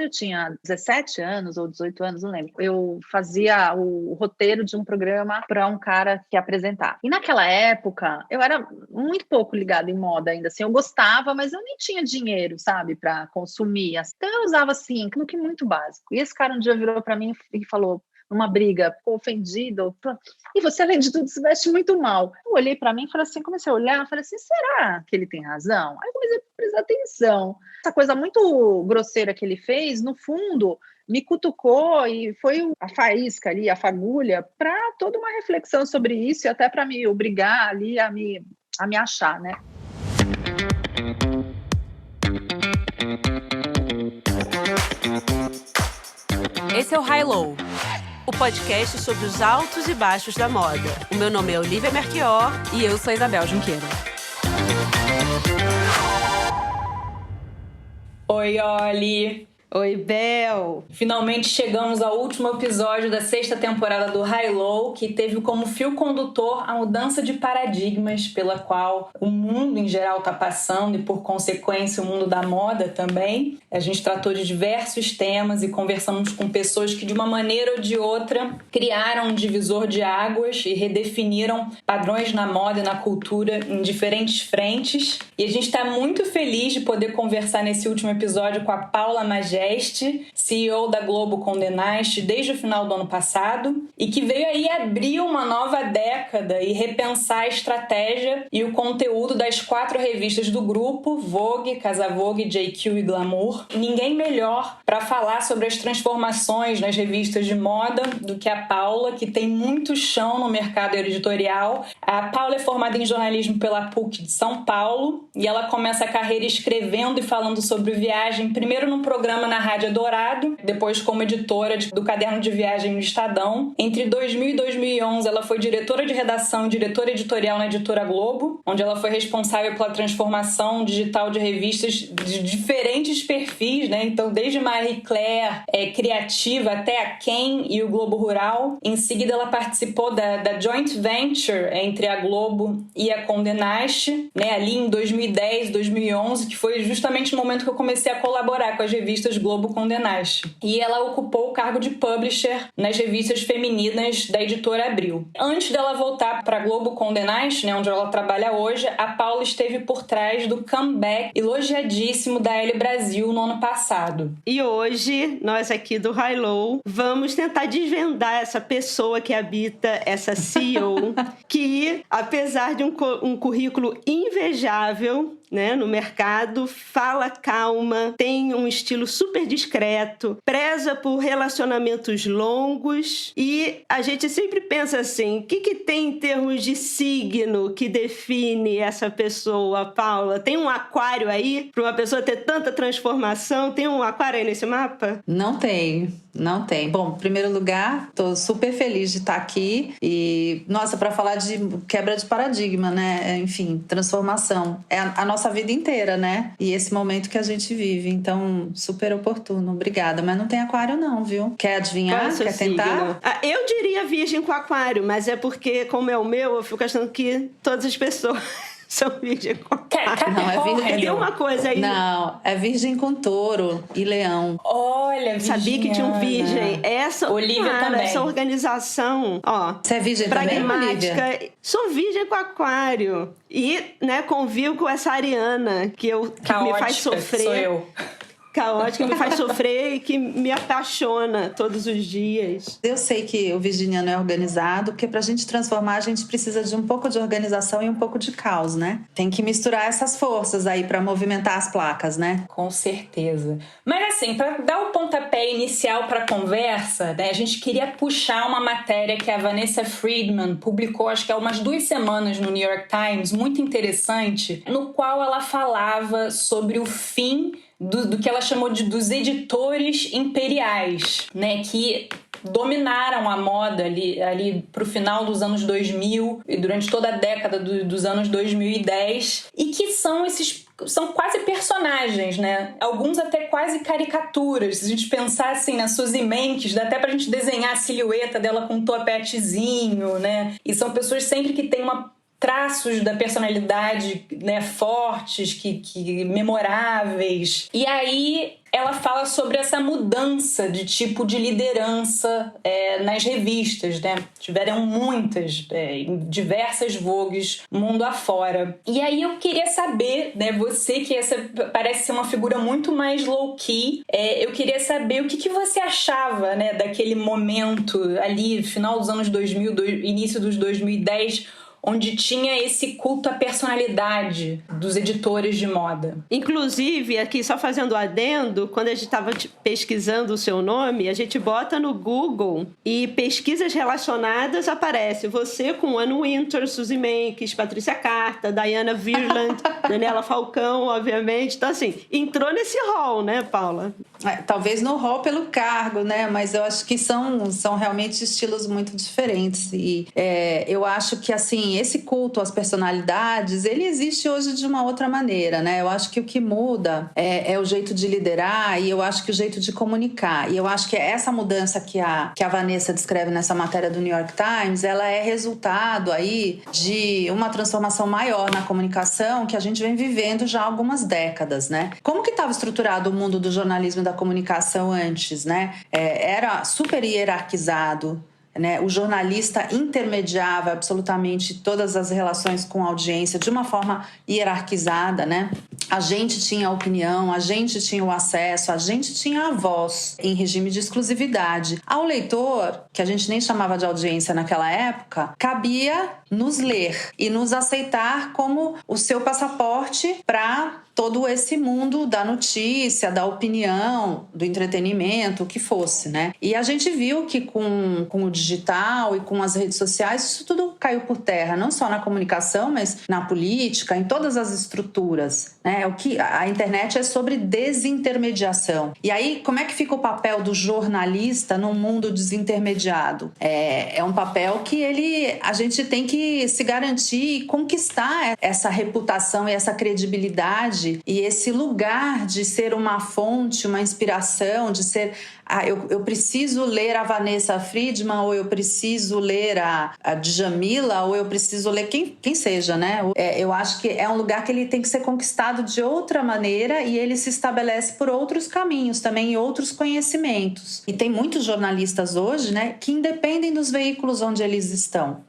Eu tinha 17 anos ou 18 anos, não lembro. Eu fazia o roteiro de um programa para um cara que ia apresentar. E naquela época, eu era muito pouco ligada em moda ainda, assim. Eu gostava, mas eu nem tinha dinheiro, sabe, para consumir. Então eu usava, assim, no que muito básico. E esse cara um dia virou para mim e falou, numa briga, ficou ofendido. E você, além de tudo, se veste muito mal. Eu olhei para mim e falei assim, comecei a olhar, falei assim, será que ele tem razão? Aí eu comecei a prestar atenção. Essa coisa muito grosseira que ele fez, no fundo, me cutucou e foi a faísca ali, a fagulha, para toda uma reflexão sobre isso e até para me obrigar ali a me achar, né? Esse é o High Low, o podcast sobre os altos e baixos da moda. O meu nome é Olivia Merchior e eu sou Isabel Junqueira. Oi, Oli! Oi, Bel! Finalmente chegamos ao último episódio da 6ª temporada do High Low, que teve como fio condutor a mudança de paradigmas pela qual o mundo em geral está passando e, por consequência, o mundo da moda também. A gente tratou de diversos temas e conversamos com pessoas que, de uma maneira ou de outra, criaram um divisor de águas e redefiniram padrões na moda e na cultura em diferentes frentes. E a gente está muito feliz de poder conversar nesse último episódio com a Paula Magé, CEO da Globo Condé Nast desde o final do ano passado e que veio aí abrir uma nova década e repensar a estratégia e o conteúdo das 4 revistas do grupo, Vogue, Casa Vogue, JQ e Glamour. Ninguém melhor para falar sobre as transformações nas revistas de moda do que a Paula, que tem muito chão no mercado editorial. A Paula é formada em jornalismo pela PUC de São Paulo e ela começa a carreira escrevendo e falando sobre viagem, primeiro no programa na Rádio Dourado, depois como editora do Caderno de Viagem no Estadão. Entre 2000 e 2011, ela foi diretora de redação e diretora editorial na Editora Globo, onde ela foi responsável pela transformação digital de revistas de diferentes perfis, né? Então, desde Marie Claire, criativa, até a Quem e o Globo Rural. Em seguida, ela participou da joint venture entre a Globo e a Condé Nast, né? Ali em 2010, 2011, que foi justamente o momento que eu comecei a colaborar com as revistas Globo Condé Nast. E ela ocupou o cargo de publisher nas revistas femininas da editora Abril. Antes dela voltar para a Globo Condé Nast, né, onde ela trabalha hoje, a Paula esteve por trás do comeback elogiadíssimo da Elle Brasil no ano passado. E hoje, nós aqui do High Low vamos tentar desvendar essa pessoa que habita essa CEO, que, apesar de um currículo invejável, né, no mercado, fala calma, tem um estilo super discreto, preza por relacionamentos longos e a gente sempre pensa assim, o que tem em termos de signo que define essa pessoa, Paula? Tem um aquário aí para uma pessoa ter tanta transformação? Tem um aquário aí nesse mapa? Não tem. Bom, em primeiro lugar, tô super feliz de estar aqui e, nossa, para falar de quebra de paradigma, né? Enfim, transformação. É a nossa vida inteira, né? E esse momento que a gente vive. Então, super oportuno. Obrigada. Mas não tem aquário não, viu? Quer adivinhar? Quer tentar? Eu diria virgem com aquário, mas é porque, como é o meu, eu fico achando que todas as pessoas são virgem com aquário. Não, é virgem. Tem uma coisa aí. Não, é virgem com touro e leão. Olha, sabia que tinha um virgem. Olivia também. Essa organização, ó. Você é virgem pragmática. Também, Olivia? Sou virgem com aquário. E, né, convivo com essa Ariana, que me faz sofrer. Sou eu. Caótica, me faz sofrer e que me apaixona todos os dias. Eu sei que o virginiano é organizado, porque pra gente transformar, a gente precisa de um pouco de organização e um pouco de caos, né? Tem que misturar essas forças aí pra movimentar as placas, né? Com certeza. Mas assim, pra dar o pontapé inicial pra conversa, né, a gente queria puxar uma matéria que a Vanessa Friedman publicou, acho que há umas 2 semanas no New York Times, muito interessante, no qual ela falava sobre o fim do que ela chamou dos editores imperiais, né, que dominaram a moda ali pro final dos anos 2000 e durante toda a década dos anos 2010 e que são quase personagens, né? Alguns até quase caricaturas. Se a gente pensar assim na Suzy Menkes, dá até pra gente desenhar a silhueta dela com um topetezinho, né? E são pessoas sempre que têm traços da personalidade, né, fortes, que memoráveis. E aí ela fala sobre essa mudança de tipo de liderança nas revistas, né? Tiveram muitas, em diversas Vogues, mundo afora. E aí eu queria saber, né, você que parece ser uma figura muito mais low-key, eu queria saber o que você achava, né, daquele momento ali, final dos anos 2000, início dos 2010, onde tinha esse culto à personalidade dos editores de moda. Inclusive, aqui só fazendo adendo, quando a gente estava pesquisando o seu nome, a gente bota no Google e pesquisas relacionadas aparece você com Anne Wintour, Suzy Menkes, Patrícia Carta, Diana Vreeland, Daniela Falcão, obviamente. Então, assim, entrou nesse hall, né, Paula? Talvez no hall pelo cargo, né? Mas eu acho que são realmente estilos muito diferentes. E eu acho que, assim, esse culto às personalidades, ele existe hoje de uma outra maneira, né? Eu acho que o que muda é o jeito de liderar e eu acho que o jeito de comunicar. E eu acho que essa mudança que a Vanessa descreve nessa matéria do New York Times, ela é resultado aí de uma transformação maior na comunicação que a gente vem vivendo já há algumas décadas, né? Como que estava estruturado o mundo do jornalismo e da comunicação antes, né? Era super hierarquizado, né? O jornalista intermediava absolutamente todas as relações com a audiência de uma forma hierarquizada, né? A gente tinha a opinião, a gente tinha o acesso, a gente tinha a voz em regime de exclusividade. Ao leitor, que a gente nem chamava de audiência naquela época, cabia nos ler e nos aceitar como o seu passaporte para todo esse mundo da notícia, da opinião, do entretenimento, o que fosse, né? E a gente viu que com o digital e com as redes sociais, isso tudo caiu por terra, não só na comunicação, mas na política, em todas as estruturas, né? A internet é sobre desintermediação. E aí, como é que fica o papel do jornalista num mundo desintermediado? É um papel que a gente tem que se garantir e conquistar essa reputação e essa credibilidade e esse lugar de ser uma fonte, uma inspiração, de ser... eu preciso ler a Vanessa Friedman, ou eu preciso ler a Djamila, ou eu preciso ler quem seja, né? Eu acho que é um lugar que ele tem que ser conquistado de outra maneira e ele se estabelece por outros caminhos também e outros conhecimentos. E tem muitos jornalistas hoje, né, que independem dos veículos onde eles estão.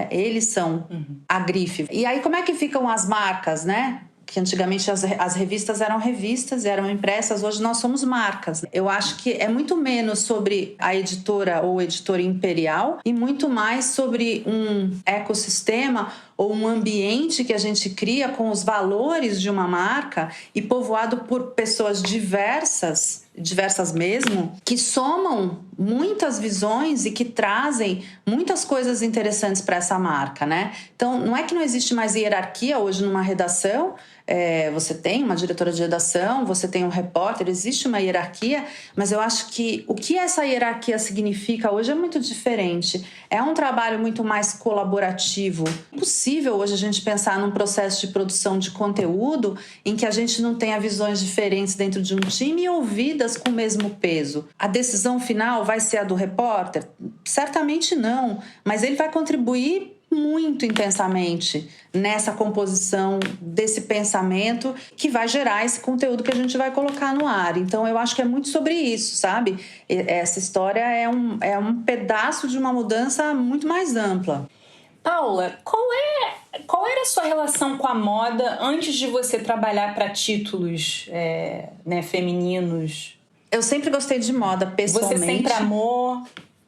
Eles são a grife. E aí como é que ficam as marcas, né? Que antigamente as revistas eram revistas, eram impressas, hoje nós somos marcas. Eu acho que é muito menos sobre a editora ou editora imperial e muito mais sobre um ecossistema ou um ambiente que a gente cria com os valores de uma marca e povoado por pessoas diversas mesmo, que somam muitas visões e que trazem muitas coisas interessantes para essa marca, né? Então, não é que não existe mais hierarquia hoje numa redação. Você tem uma diretora de redação, você tem um repórter, existe uma hierarquia, mas eu acho que o que essa hierarquia significa hoje é muito diferente. É um trabalho muito mais colaborativo. É possível hoje a gente pensar num processo de produção de conteúdo em que a gente não tenha visões diferentes dentro de um time e ouvidas com o mesmo peso. A decisão final vai ser a do repórter? Certamente não, mas ele vai contribuir muito intensamente nessa composição desse pensamento que vai gerar esse conteúdo que a gente vai colocar no ar. Então, eu acho que é muito sobre isso, sabe? Essa história é um pedaço de uma mudança muito mais ampla. Paula, qual era a sua relação com a moda antes de você trabalhar para títulos femininos? Eu sempre gostei de moda, pessoalmente. Você sempre amou?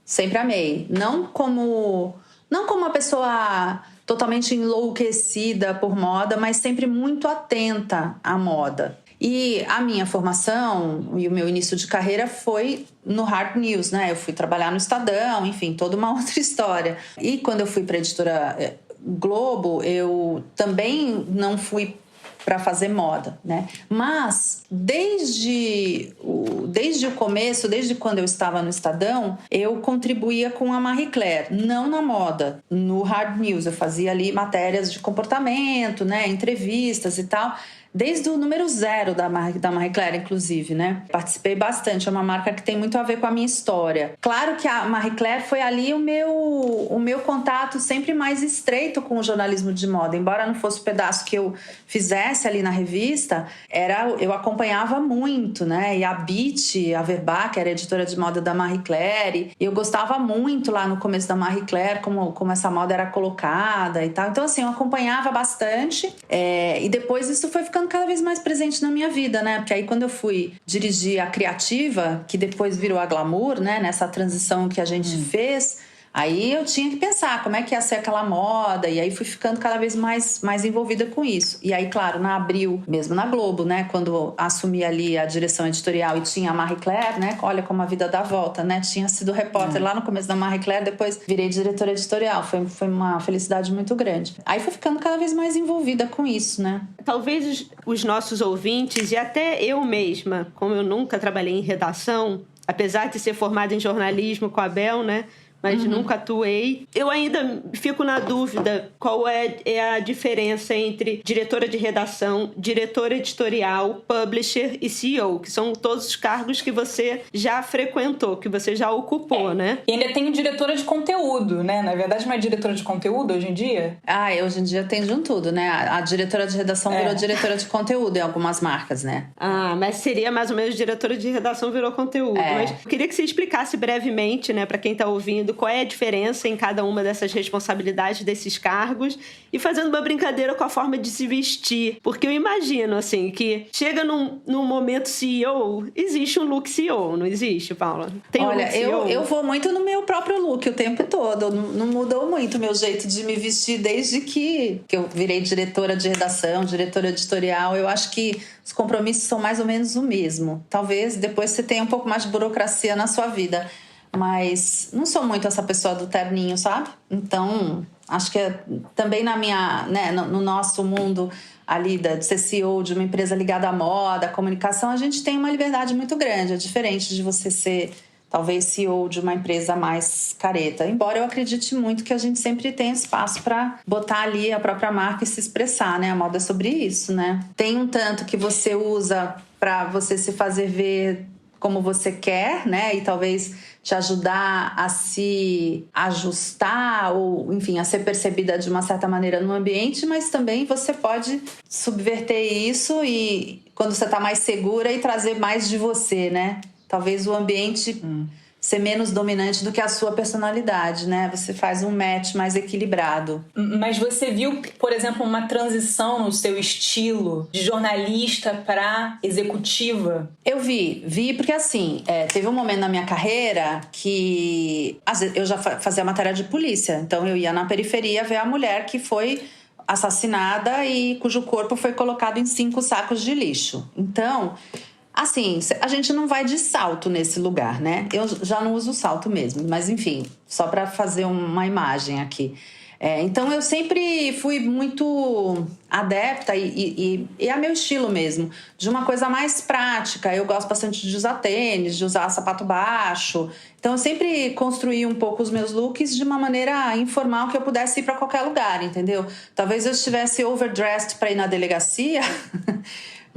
Sempre amei. Não como uma pessoa totalmente enlouquecida por moda, mas sempre muito atenta à moda. E a minha formação e o meu início de carreira foi no Hard News, né? Eu fui trabalhar no Estadão, enfim, toda uma outra história. E quando eu fui para a editora Globo, eu também não fui para fazer moda, né? Mas desde o começo, desde quando eu estava no Estadão, eu contribuía com a Marie Claire, não na moda, no Hard News. Eu fazia ali matérias de comportamento, né? Entrevistas e tal. desde o número 0 da Marie Claire, inclusive, né? Participei bastante, é uma marca que tem muito a ver com a minha história. Claro que a Marie Claire foi ali o meu contato sempre mais estreito com o jornalismo de moda. Embora não fosse o pedaço que eu fizesse ali na revista, eu acompanhava muito, né? E a Beat, a Verbach, que era editora de moda da Marie Claire, e eu gostava muito lá no começo da Marie Claire, como essa moda era colocada e tal. Então, assim, eu acompanhava bastante. E depois isso foi ficando cada vez mais presente na minha vida, né? Porque aí quando eu fui dirigir a Criativa, que depois virou a Glamour, né? Nessa transição que a gente fez, aí eu tinha que pensar como é que ia ser aquela moda, e aí fui ficando cada vez mais envolvida com isso. E aí, claro, na Abril, mesmo na Globo, né, quando assumi ali a direção editorial e tinha a Marie Claire, né, olha como a vida dá volta, né, tinha sido repórter lá no começo da Marie Claire, depois virei diretora editorial, foi uma felicidade muito grande. Aí fui ficando cada vez mais envolvida com isso, né. Talvez os nossos ouvintes, e até eu mesma, como eu nunca trabalhei em redação, apesar de ser formada em jornalismo com a Bel, né, mas nunca atuei. Eu ainda fico na dúvida qual é a diferença entre diretora de redação, diretora editorial, publisher e CEO, que são todos os cargos que você já frequentou, que você já ocupou, né? E ainda tem diretora de conteúdo, né? Na verdade, não é diretora de conteúdo hoje em dia? Hoje em dia tem de um tudo, né? A diretora de redação virou diretora de conteúdo em algumas marcas, né? Mas seria mais ou menos diretora de redação virou conteúdo. Mas eu queria que você explicasse brevemente, né, para quem está ouvindo, qual é a diferença em cada uma dessas responsabilidades, desses cargos, e fazendo uma brincadeira com a forma de se vestir. Porque eu imagino, assim, que chega num momento CEO, existe um look CEO, não existe, Paula? Tem um look CEO? Eu vou muito no meu próprio look o tempo todo. Não mudou muito o meu jeito de me vestir desde que eu virei diretora de redação, diretora editorial. Eu acho que os compromissos são mais ou menos o mesmo. Talvez depois você tenha um pouco mais de burocracia na sua vida. Mas não sou muito essa pessoa do terninho, sabe? Então, acho que também no nosso mundo ali de ser CEO de uma empresa ligada à moda, à comunicação, a gente tem uma liberdade muito grande. É diferente de você ser, talvez, CEO de uma empresa mais careta. Embora eu acredite muito que a gente sempre tem espaço para botar ali a própria marca e se expressar, né? A moda é sobre isso, né? Tem um tanto que você usa para você se fazer ver como você quer, né? E talvez te ajudar a se ajustar ou, enfim, a ser percebida de uma certa maneira no ambiente, mas também você pode subverter isso e, quando você está mais segura, e trazer mais de você, né? Talvez o ambiente ser menos dominante do que a sua personalidade, né? Você faz um match mais equilibrado. Mas você viu, por exemplo, uma transição no seu estilo de jornalista para executiva? Eu vi porque assim, teve um momento na minha carreira que às vezes, eu já fazia matéria de polícia, então eu ia na periferia ver a mulher que foi assassinada e cujo corpo foi colocado em 5 sacos de lixo. Então, assim, a gente não vai de salto nesse lugar, né? Eu já não uso salto mesmo, mas enfim, só para fazer uma imagem aqui. Então eu sempre fui muito adepta e é meu estilo mesmo, de uma coisa mais prática. Eu gosto bastante de usar tênis, de usar sapato baixo. Então eu sempre construí um pouco os meus looks de uma maneira informal, que eu pudesse ir para qualquer lugar, entendeu? Talvez eu estivesse overdressed para ir na delegacia,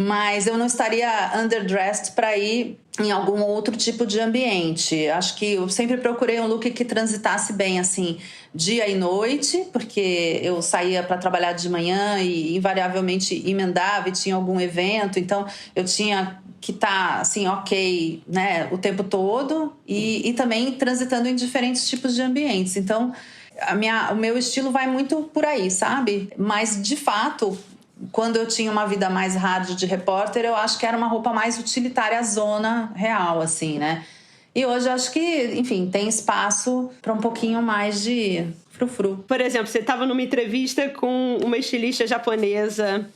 mas eu não estaria underdressed para ir em algum outro tipo de ambiente. Acho que eu sempre procurei um look que transitasse bem, assim, dia e noite, porque eu saía para trabalhar de manhã e invariavelmente emendava e tinha algum evento, então eu tinha que estar, assim, ok, né, o tempo todo e também transitando em diferentes tipos de ambientes. Então, o meu estilo vai muito por aí, sabe? Mas, de fato, quando eu tinha uma vida mais hard de repórter, eu acho que era uma roupa mais utilitária, zona real, assim, né? E hoje eu acho que, enfim, tem espaço para um pouquinho mais de frufru. Por exemplo, você estava numa entrevista com uma estilista japonesa,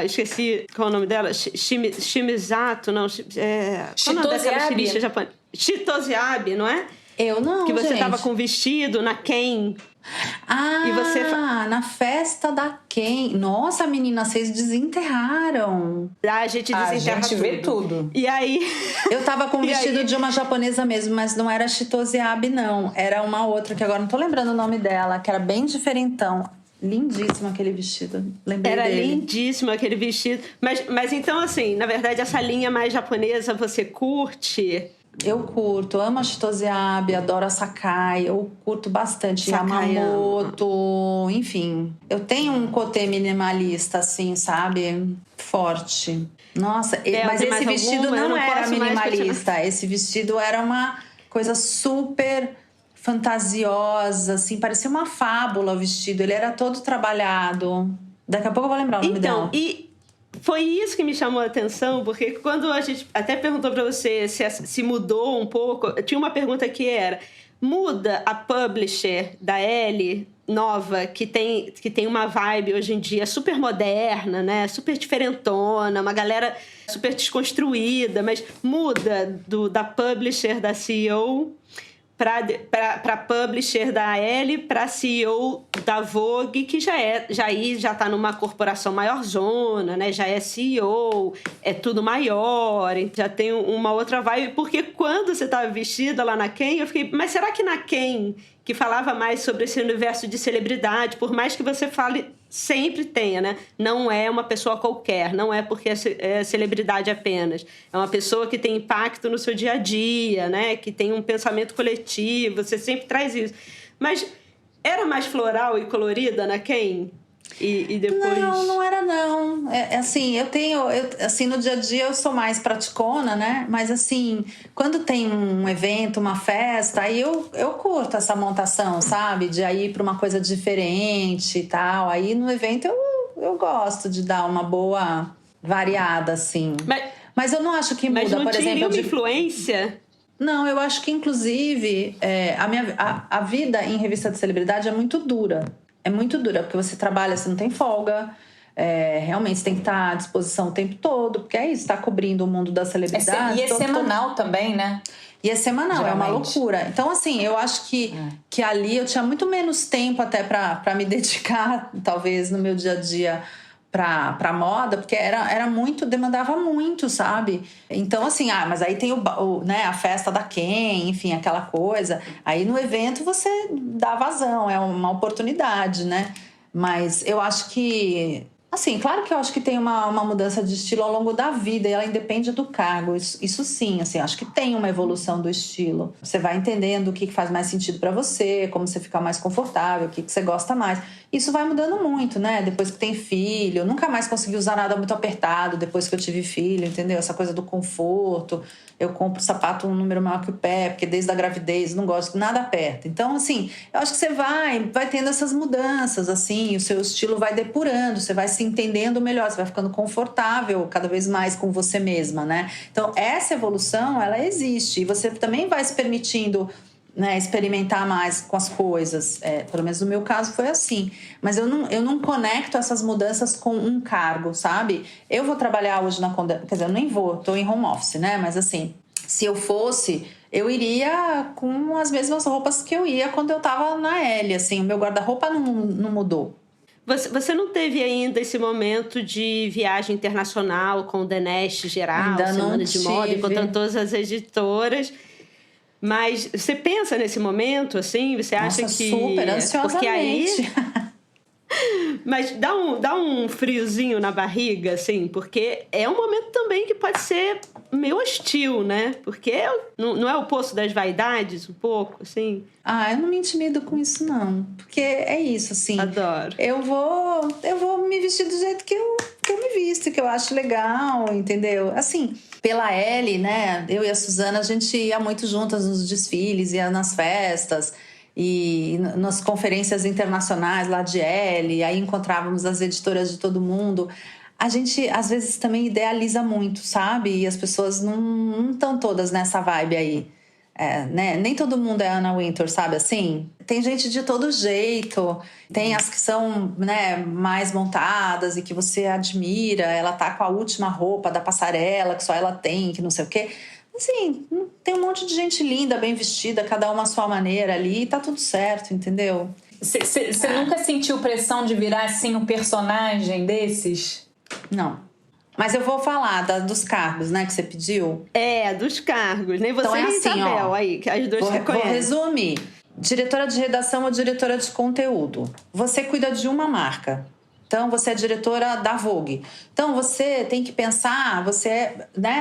esqueci qual é o nome dela, Shimizato, não, qual é o nome daquela estilista japonesa? Chitose Abe, não é? Eu não, que você estava gente. com vestido na Ken. E você na festa da Ken. Nossa, menina, vocês desenterraram. A gente desenterra tudo. A gente vê tudo. E aí... Eu tava com vestido de uma japonesa mesmo, mas não era Chitose Abe, não. Era uma outra, que agora não tô lembrando o nome dela, que era bem diferentão. Lindíssimo aquele vestido. Lembrei Era dele. lindíssimo aquele vestido. Mas então, assim, na verdade, essa linha mais japonesa você curte? Eu curto, amo a Chitose Abe, adoro a Sakai, eu curto bastante Yamamoto, enfim. Eu tenho um côté minimalista, assim, sabe? Forte. Nossa, mas esse vestido não era minimalista. Esse vestido era uma coisa super fantasiosa, assim, parecia uma fábula o vestido. Ele era todo trabalhado. Daqui a pouco eu vou lembrar o nome dela. Foi isso que me chamou a atenção, porque quando a gente até perguntou para você se mudou um pouco, tinha uma pergunta que era: muda a publisher da Elle nova, que tem uma vibe hoje em dia super moderna, né? Super diferentona, uma galera super desconstruída, mas muda da publisher da CEO para publisher da Elle, para CEO da Vogue, que já tá numa corporação maiorzona, né? Já é CEO, é tudo maior, já tem uma outra vibe. Porque quando você estava vestida lá na Ken, eu fiquei, mas será que na Ken, que falava mais sobre esse universo de celebridade, por mais que você fale, sempre tenha, né? Não é uma pessoa qualquer, não é porque é celebridade apenas. É uma pessoa que tem impacto no seu dia a dia, né? Que tem um pensamento coletivo, você sempre traz isso. Mas era mais floral e colorida na Ken? E depois... Não era não. Assim, assim, no dia a dia eu sou mais praticona, né? Mas assim, quando tem um evento, uma festa, aí eu curto essa montação, sabe? De ir para uma coisa diferente e tal. Aí no evento eu gosto de dar uma boa variada, assim. Mas eu não acho que muda, por exemplo... Mas não tinha nenhuma influência? Não, eu acho que inclusive a vida em revista de celebridade é muito dura. É muito dura, porque você trabalha, você não tem folga. Realmente, você tem que estar à disposição o tempo todo, porque é isso, está cobrindo o mundo da celebridade. E é semanal também, né? E é semanal, geralmente. É uma loucura. Então, assim, eu acho que ali eu tinha muito menos tempo até para me dedicar, talvez, no meu dia a dia pra moda, porque era muito, demandava muito, sabe? Então, assim, mas aí tem né, a festa da Ken, enfim, aquela coisa. Aí no evento você dá vazão, é uma oportunidade, né? Mas eu acho que... Assim, claro que eu acho que tem uma mudança de estilo ao longo da vida e ela independe do cargo. Isso sim, assim, acho que tem uma evolução do estilo. Você vai entendendo o que faz mais sentido pra você, como você fica mais confortável, o que você gosta mais. Isso vai mudando muito, né? Depois que tem filho, eu nunca mais consegui usar nada muito apertado depois que eu tive filho, entendeu? Essa coisa do conforto. Eu compro sapato um número maior que o pé, porque desde a gravidez não gosto que nada aperta. Então, assim, eu acho que você vai tendo essas mudanças, assim, o seu estilo vai depurando, você vai se entendendo melhor, você vai ficando confortável cada vez mais com você mesma, né? Então, essa evolução, ela existe. E você também vai se permitindo, né, experimentar mais com as coisas. Pelo menos no meu caso foi assim. Mas eu não conecto essas mudanças com um cargo, sabe? Eu vou trabalhar hoje na Condé, quer dizer, eu nem vou, tô em home office, né? Mas assim, se eu fosse, eu iria com as mesmas roupas que eu ia quando eu tava na Elle, assim, o meu guarda-roupa não mudou. Você não teve ainda esse momento de viagem internacional com o The Nest geral, ainda Semana de Moda, encontrando todas as editoras... Mas você pensa nesse momento, assim? Você acha que... super, ansiosamente. Porque aí... Mas dá um friozinho na barriga, assim? Porque é um momento também que pode ser meio hostil, né? Porque não é o poço das vaidades, um pouco, assim? Eu não me intimido com isso, não. Porque é isso, assim... Adoro. Eu vou me vestir do jeito que eu me visto, que eu acho legal, entendeu? Assim... Pela Elle, né, eu e a Suzana, a gente ia muito juntas nos desfiles, ia nas festas e nas conferências internacionais lá de Elle, aí encontrávamos as editoras de todo mundo. A gente, às vezes, também idealiza muito, sabe? E as pessoas não estão todas nessa vibe aí. Né? Nem todo mundo é Anna Wintour, sabe assim? Tem gente de todo jeito, tem as que são, né, mais montadas e que você admira, ela tá com a última roupa da passarela que só ela tem, que não sei o quê. Assim, tem um monte de gente linda, bem vestida, cada uma à sua maneira ali, e tá tudo certo, entendeu? Você nunca sentiu pressão de virar, assim, um personagem desses? Não. Mas eu vou falar dos cargos, né, que você pediu. Dos cargos, nem você então nem assim, Isabel, aí, que as duas se conhecem. Vou resumir. diretora de redação ou diretora de conteúdo. Você cuida de uma marca. Então, você é diretora da Vogue. Então, você tem que pensar,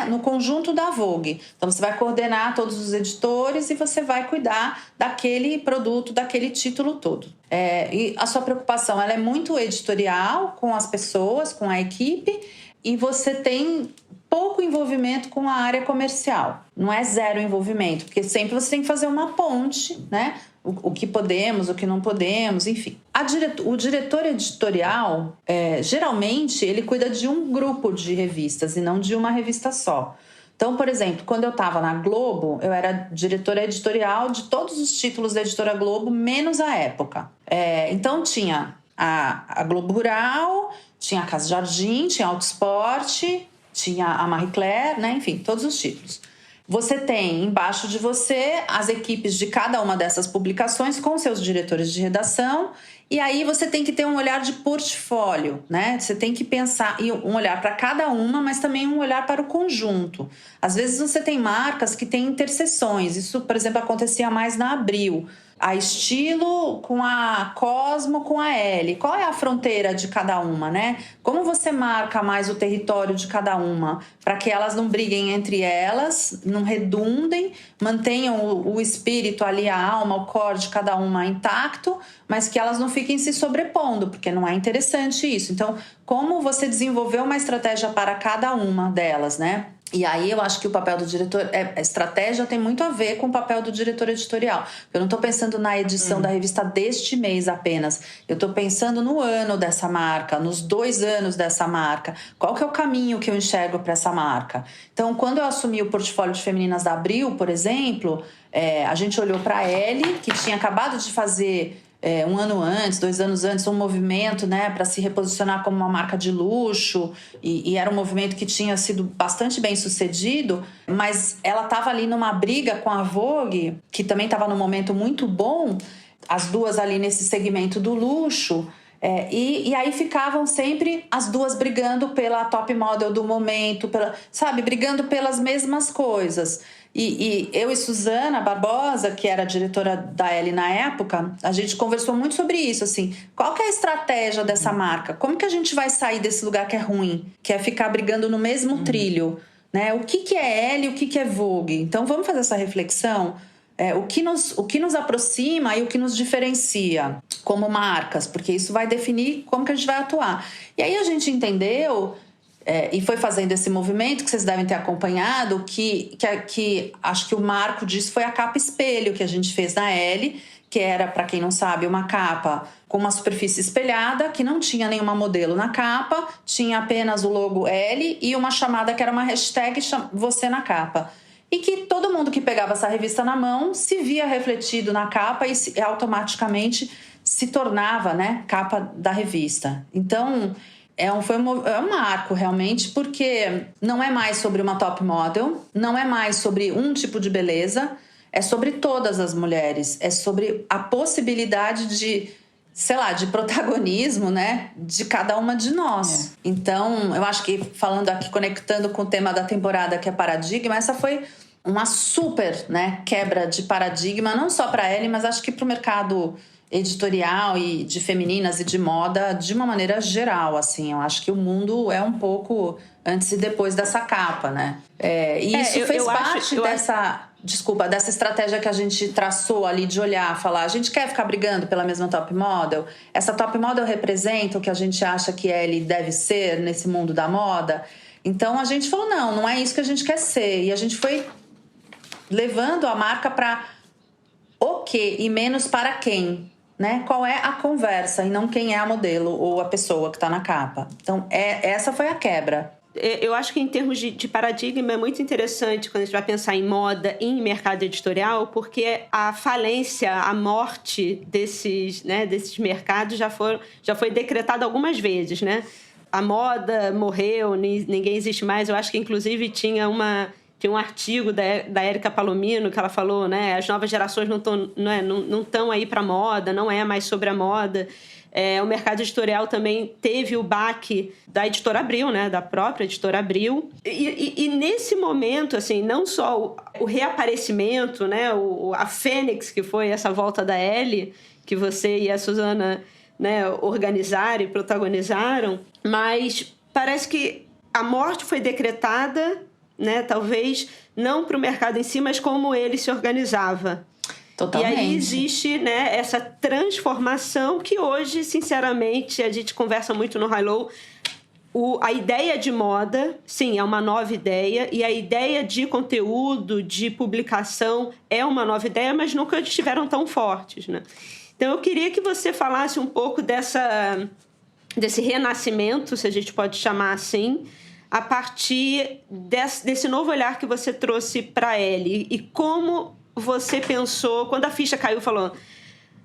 no conjunto da Vogue. Então, você vai coordenar todos os editores e você vai cuidar daquele produto, daquele título todo. E a sua preocupação ela é muito editorial com as pessoas, com a equipe, e você tem pouco envolvimento com a área comercial. Não é zero envolvimento, porque sempre você tem que fazer uma ponte, né? O que podemos, o que não podemos, enfim. O diretor editorial, geralmente, ele cuida de um grupo de revistas e não de uma revista só. Então, por exemplo, quando eu estava na Globo, eu era diretora editorial de todos os títulos da Editora Globo, menos a Época. Então, tinha a Globo Rural, tinha a Casa Jardim, tinha a Auto Esporte, tinha a Marie Claire, né? Enfim, todos os títulos. Você tem embaixo de você as equipes de cada uma dessas publicações com seus diretores de redação, e aí você tem que ter um olhar de portfólio, né? Você tem que pensar um olhar para cada uma, mas também um olhar para o conjunto. Às vezes você tem marcas que têm interseções. Isso, por exemplo, acontecia mais na Abril. A Estilo com a Cosmo com a L. Qual é a fronteira de cada uma, né? Como você marca mais o território de cada uma para que elas não briguem entre elas, não redundem, mantenham o espírito ali, a alma, o core de cada uma intacto, mas que elas não fiquem se sobrepondo, porque não é interessante isso. Então, como você desenvolveu uma estratégia para cada uma delas, né? E aí eu acho que o papel do diretor... A estratégia tem muito a ver com o papel do diretor editorial. Eu não estou pensando na edição da revista deste mês apenas. Eu estou pensando no ano dessa marca, nos 2 anos dessa marca. Qual que é o caminho que eu enxergo para essa marca? Então, quando eu assumi o portfólio de femininas da Abril, por exemplo, a gente olhou para a Ellie, que tinha acabado de fazer... 1 ano antes, 2 anos antes, um movimento, né, para se reposicionar como uma marca de luxo, e era um movimento que tinha sido bastante bem sucedido, mas ela estava ali numa briga com a Vogue, que também estava num momento muito bom, as duas ali nesse segmento do luxo, e aí ficavam sempre as duas brigando pela top model do momento, brigando pelas mesmas coisas. E eu e Suzana Barbosa, que era diretora da Elle na época, a gente conversou muito sobre isso, assim, qual que é a estratégia dessa marca? Como que a gente vai sair desse lugar que é ruim, que é ficar brigando no mesmo trilho, né? O que é Elle e o que é Vogue? Então vamos fazer essa reflexão, o que nos aproxima e o que nos diferencia como marcas, porque isso vai definir como que a gente vai atuar. E aí a gente entendeu... e foi fazendo esse movimento que vocês devem ter acompanhado, que acho que o marco disso foi a capa espelho que a gente fez na Elle, que era, para quem não sabe, uma capa com uma superfície espelhada, que não tinha nenhuma modelo na capa, tinha apenas o logo Elle e uma chamada que era uma hashtag você na capa. E que todo mundo que pegava essa revista na mão se via refletido na capa e automaticamente se tornava, né, capa da revista. Então... É um marco, realmente, porque não é mais sobre uma top model, não é mais sobre um tipo de beleza, é sobre todas as mulheres, é sobre a possibilidade de protagonismo, né, de cada uma de nós. Então, eu acho que, falando aqui, conectando com o tema da temporada, que é paradigma, essa foi uma super, né, quebra de paradigma, não só para ela, mas acho que para o mercado editorial e de femininas e de moda de uma maneira geral, assim. Eu acho que o mundo é um pouco antes e depois dessa capa, né? E isso fez parte dessa estratégia que a gente traçou ali de olhar, falar, a gente quer ficar brigando pela mesma top model? Essa top model representa o que a gente acha que ele deve ser nesse mundo da moda? Então a gente falou, não é isso que a gente quer ser. E a gente foi levando a marca para o quê e menos para quem, né? Qual é a conversa e não quem é a modelo ou a pessoa que está na capa. Então, essa foi a quebra. Eu acho que em termos de paradigma é muito interessante quando a gente vai pensar em moda e em mercado editorial, porque a falência, a morte desses mercados já foi decretada algumas vezes, né? A moda morreu, ninguém existe mais. Eu acho que, inclusive, tinha uma Tinha um artigo da Érica Palomino que ela falou, né? As novas gerações não estão aí para moda, não é mais sobre a moda. O mercado editorial também teve o baque da Editora Abril, né? Da própria Editora Abril. E nesse momento, assim, não só o reaparecimento, né? A Fênix, que foi essa volta da Elle, que você e a Suzana, né, organizaram e protagonizaram, mas parece que a morte foi decretada, né, talvez não para o mercado em si, mas como ele se organizava. Totalmente. E aí existe, né, essa transformação que hoje, sinceramente, a gente conversa muito no High Low. A ideia de moda, sim, é uma nova ideia, e a ideia de conteúdo, de publicação, é uma nova ideia, mas nunca estiveram tão fortes, né? Então, eu queria que você falasse um pouco desse renascimento, se a gente pode chamar assim, a partir desse novo olhar que você trouxe para Elle. E como você pensou, quando a ficha caiu, falou,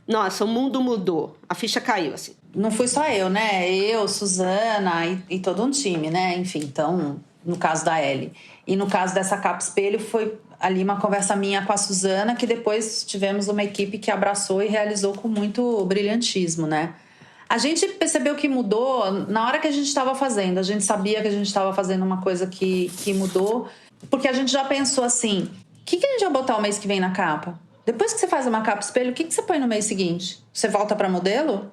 nossa, o mundo mudou, a ficha caiu, assim. Não fui só eu, né? Eu, Suzana e todo um time, né? Enfim, então, no caso da Elle. E no caso dessa capa espelho, foi ali uma conversa minha com a Suzana, que depois tivemos uma equipe que abraçou e realizou com muito brilhantismo, né? A gente percebeu que mudou na hora que a gente estava fazendo. A gente sabia que a gente estava fazendo uma coisa que mudou, porque a gente já pensou assim, o que a gente vai botar o mês que vem na capa? Depois que você faz uma capa espelho, o que você põe no mês seguinte? Você volta para modelo?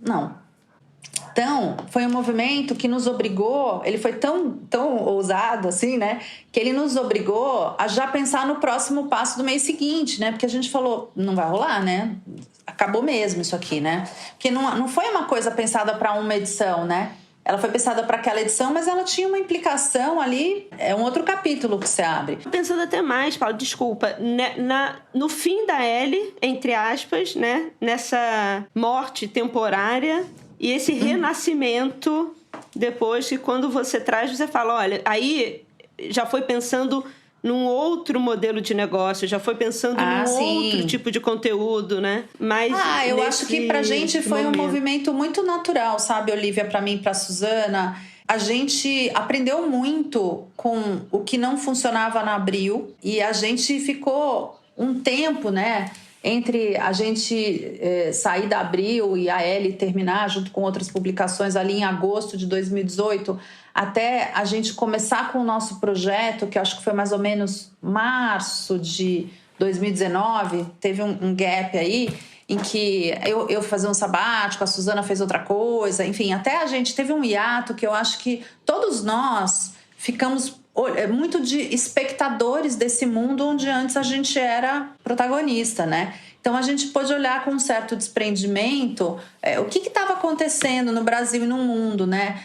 Não. Então, foi um movimento que nos obrigou, ele foi tão ousado assim, né? Que ele nos obrigou a já pensar no próximo passo do mês seguinte, né? Porque a gente falou, não vai rolar, né? Acabou mesmo isso aqui, né? Porque não foi uma coisa pensada para uma edição, né? Ela foi pensada para aquela edição, mas ela tinha uma implicação ali, é um outro capítulo que você abre. Pensando até mais, Paulo, desculpa, no fim da Elle, entre aspas, né? Nessa morte temporária e esse renascimento depois que quando você traz, você fala, olha, aí já foi pensando num outro modelo de negócio, já foi pensando outro tipo de conteúdo, né? Mas eu acho que pra gente foi um movimento muito natural, sabe, Olivia, pra mim, pra Suzana. A gente aprendeu muito com o que não funcionava na Abril e a gente ficou um tempo, né, entre a gente sair da Abril e a Elle terminar junto com outras publicações ali em agosto de 2018, até a gente começar com o nosso projeto, que eu acho que foi mais ou menos março de 2019, teve um gap aí, em que eu fazia um sabático, a Suzana fez outra coisa, enfim, até a gente teve um hiato que eu acho que todos nós ficamos muito de espectadores desse mundo onde antes a gente era protagonista, né? Então a gente pôde olhar com um certo desprendimento o que estava acontecendo no Brasil e no mundo, né?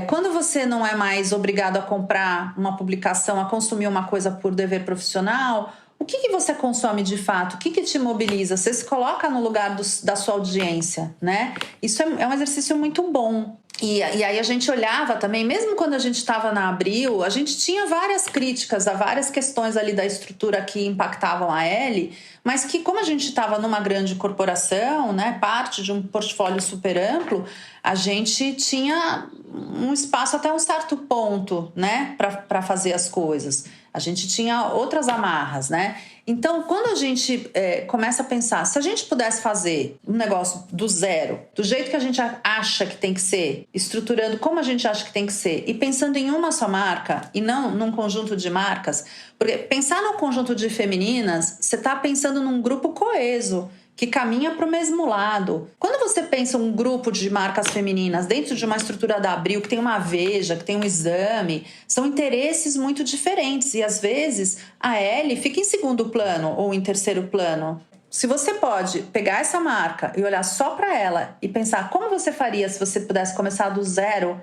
Quando você não é mais obrigado a comprar uma publicação, a consumir uma coisa por dever profissional, o que você consome de fato? O que te mobiliza? Você se coloca no lugar da sua audiência, né? Isso é um exercício muito bom. E aí a gente olhava também, mesmo quando a gente estava na Abril, a gente tinha várias críticas a várias questões ali da estrutura que impactavam a Elle, mas que como a gente estava numa grande corporação, né, parte de um portfólio super amplo, a gente tinha um espaço até um certo ponto, né, para fazer as coisas. A gente tinha outras amarras, né? Então, quando a gente começa a pensar, se a gente pudesse fazer um negócio do zero, do jeito que a gente acha que tem que ser, estruturando como a gente acha que tem que ser, e pensando em uma só marca e não num conjunto de marcas, porque pensar num conjunto de femininas, você está pensando num grupo coeso, que caminha para o mesmo lado. Quando você pensa um grupo de marcas femininas dentro de uma estrutura da Abril, que tem uma Veja, que tem um Exame, são interesses muito diferentes. E, às vezes, a Elle fica em segundo plano ou em terceiro plano. Se você pode pegar essa marca e olhar só para ela e pensar como você faria se você pudesse começar do zero,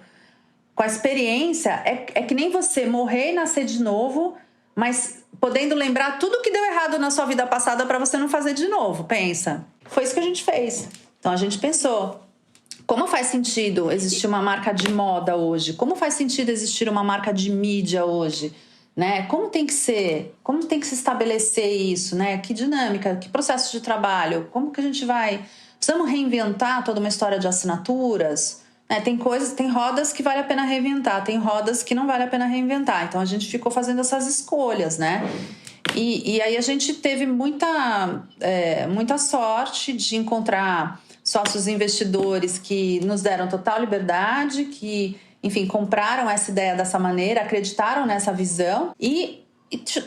com a experiência, é que nem você morrer e nascer de novo, mas podendo lembrar tudo que deu errado na sua vida passada para você não fazer de novo, pensa. Foi isso que a gente fez. Então a gente pensou, como faz sentido existir uma marca de moda hoje? Como faz sentido existir uma marca de mídia hoje? Né? Como tem que ser? Como tem que se estabelecer isso? Né? Que dinâmica? Que processo de trabalho? Como que a gente vai... Precisamos reinventar toda uma história de assinaturas? Tem rodas que vale a pena reinventar, tem rodas que não vale a pena reinventar. Então a gente ficou fazendo essas escolhas, né? E aí a gente teve muita sorte de encontrar sócios investidores que nos deram total liberdade, que, enfim, compraram essa ideia dessa maneira, acreditaram nessa visão. E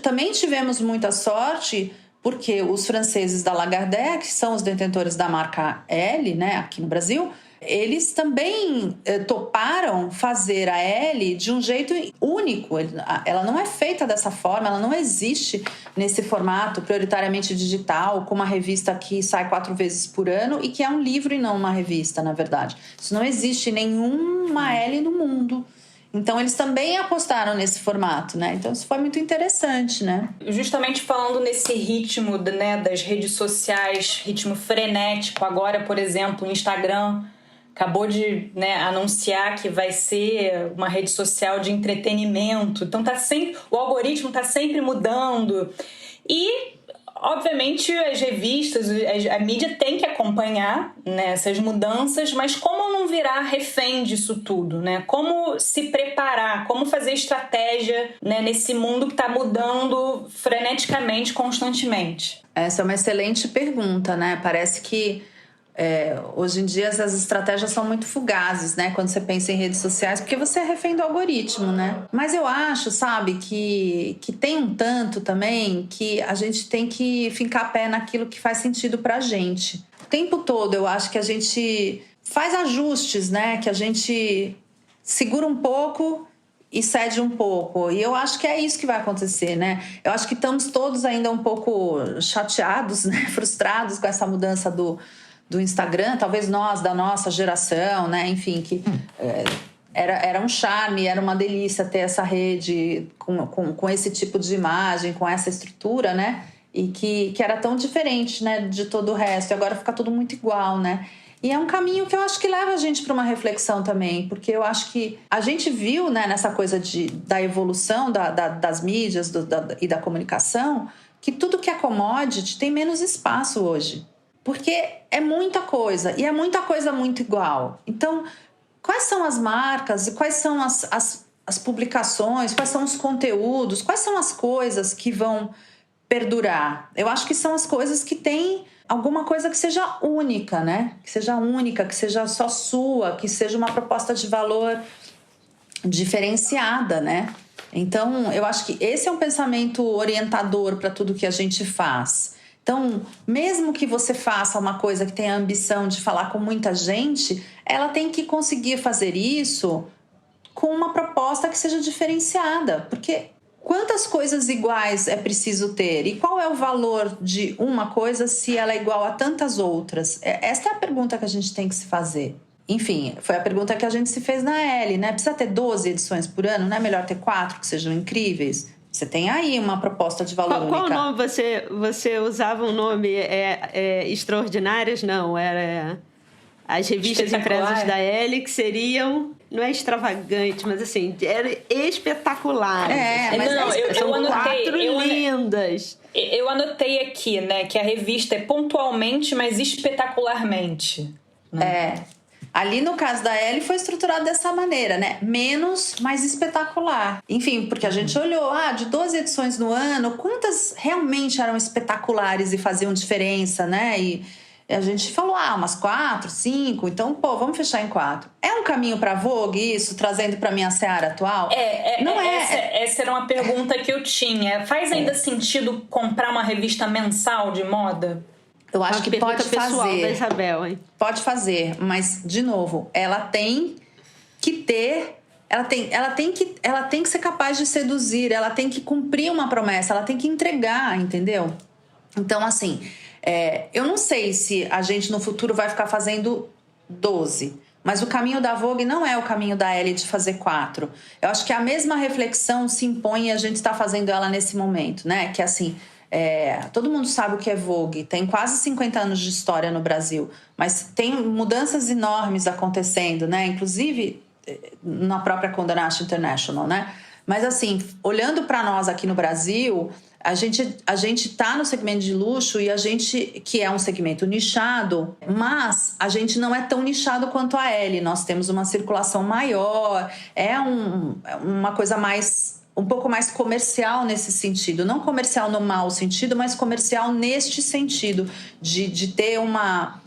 também tivemos muita sorte porque os franceses da Lagardère, que são os detentores da marca Elle, né, aqui no Brasil, eles também toparam fazer a Elle de um jeito único. Ela não é feita dessa forma, ela não existe nesse formato prioritariamente digital, com uma revista que sai 4 vezes por ano e que é um livro e não uma revista, na verdade. Isso não existe em nenhuma Elle no mundo. Então, eles também apostaram nesse formato, né? Então, isso foi muito interessante, né? Justamente falando nesse ritmo, né, das redes sociais, ritmo frenético. Agora, por exemplo, o Instagram acabou de, né, anunciar que vai ser uma rede social de entretenimento. Então, o algoritmo está sempre mudando. E, obviamente, as revistas, a mídia tem que acompanhar, né, essas mudanças, mas como não virar refém disso tudo, né? Como se preparar, como fazer estratégia, né, nesse mundo que está mudando freneticamente, constantemente? Essa é uma excelente pergunta, né? Parece que hoje em dia as estratégias são muito fugazes, né? Quando você pensa em redes sociais, porque você é refém do algoritmo, né? Mas eu acho, sabe, que tem um tanto também que a gente tem que fincar pé naquilo que faz sentido pra gente. O tempo todo eu acho que a gente faz ajustes, né? Que a gente segura um pouco e cede um pouco. E eu acho que é isso que vai acontecer, né? Eu acho que estamos todos ainda um pouco chateados, né? Frustrados com essa mudança do Instagram, talvez nós, da nossa geração, né? Enfim, que era um charme, era uma delícia ter essa rede com esse tipo de imagem, com essa estrutura, né? E que era tão diferente, né, de todo o resto. E agora fica tudo muito igual, né? E é um caminho que eu acho que leva a gente para uma reflexão também, porque eu acho que a gente viu, né, nessa coisa da evolução das mídias e da comunicação, que tudo que é commodity tem menos espaço hoje. Porque é muita coisa, e é muita coisa muito igual. Então, quais são as marcas e quais são as publicações, quais são os conteúdos, quais são as coisas que vão perdurar? Eu acho que são as coisas que têm alguma coisa que seja única, né? Que seja única, que seja só sua, que seja uma proposta de valor diferenciada, né? Então, eu acho que esse é um pensamento orientador para tudo que a gente faz. Então, mesmo que você faça uma coisa que tenha a ambição de falar com muita gente, ela tem que conseguir fazer isso com uma proposta que seja diferenciada. Porque quantas coisas iguais é preciso ter? E qual é o valor de uma coisa se ela é igual a tantas outras? Essa é a pergunta que a gente tem que se fazer. Enfim, foi a pergunta que a gente se fez na Elle, né? Precisa ter 12 edições por ano? Não é melhor ter 4 que sejam incríveis? Você tem aí uma proposta de valor única. Qual nome você usava um nome extraordinárias? Não, era as revistas impressas da Elle, que seriam, não é extravagante, mas assim, era espetacular. Mas são 4 lindas. Eu anotei aqui, né, que a revista é pontualmente, mas espetacularmente. Né? Ali, no caso da Elle, foi estruturado dessa maneira, né? Menos, mais espetacular. Enfim, porque a gente olhou, de 12 edições no ano, quantas realmente eram espetaculares e faziam diferença, né? E a gente falou, umas 4, 5, então, vamos fechar em 4. É um caminho para a Vogue isso, trazendo para minha seara atual? Essa era uma pergunta que eu tinha. Faz ainda sentido comprar uma revista mensal de moda? Eu acho que pode fazer. Da Isabel, hein? Pode fazer, mas, de novo, ela tem que ter... Ela tem que ser capaz de seduzir, ela tem que cumprir uma promessa, ela tem que entregar, entendeu? Então, assim, eu não sei se a gente no futuro vai ficar fazendo 12, mas o caminho da Vogue não é o caminho da Elle de fazer 4. Eu acho que a mesma reflexão se impõe e a gente está fazendo ela nesse momento, né? Que, assim... todo mundo sabe o que é Vogue, tem quase 50 anos de história no Brasil, mas tem mudanças enormes acontecendo, né? Inclusive na própria Condé Nast International, né? Mas assim, olhando para nós aqui no Brasil, A gente tá no segmento de luxo e a gente, que é um segmento nichado, mas a gente não é tão nichado quanto a Elle. Nós temos uma circulação maior, uma coisa mais, um pouco mais comercial nesse sentido. Não comercial no mau sentido, mas comercial neste sentido, de ter uma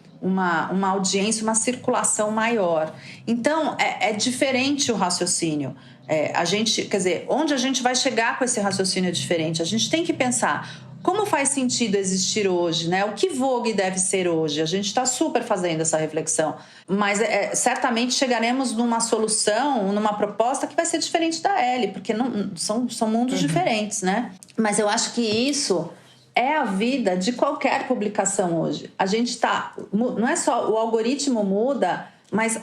audiência, uma circulação maior. Então, é diferente o raciocínio. Quer dizer, onde a gente vai chegar com esse raciocínio diferente? A gente tem que pensar como faz sentido existir hoje, né? O que Vogue deve ser hoje? A gente está super fazendo essa reflexão, mas certamente chegaremos numa solução, numa proposta que vai ser diferente da Elle, porque são mundos diferentes, né? Mas eu acho que isso é a vida de qualquer publicação hoje. A gente não é só o algoritmo muda, mas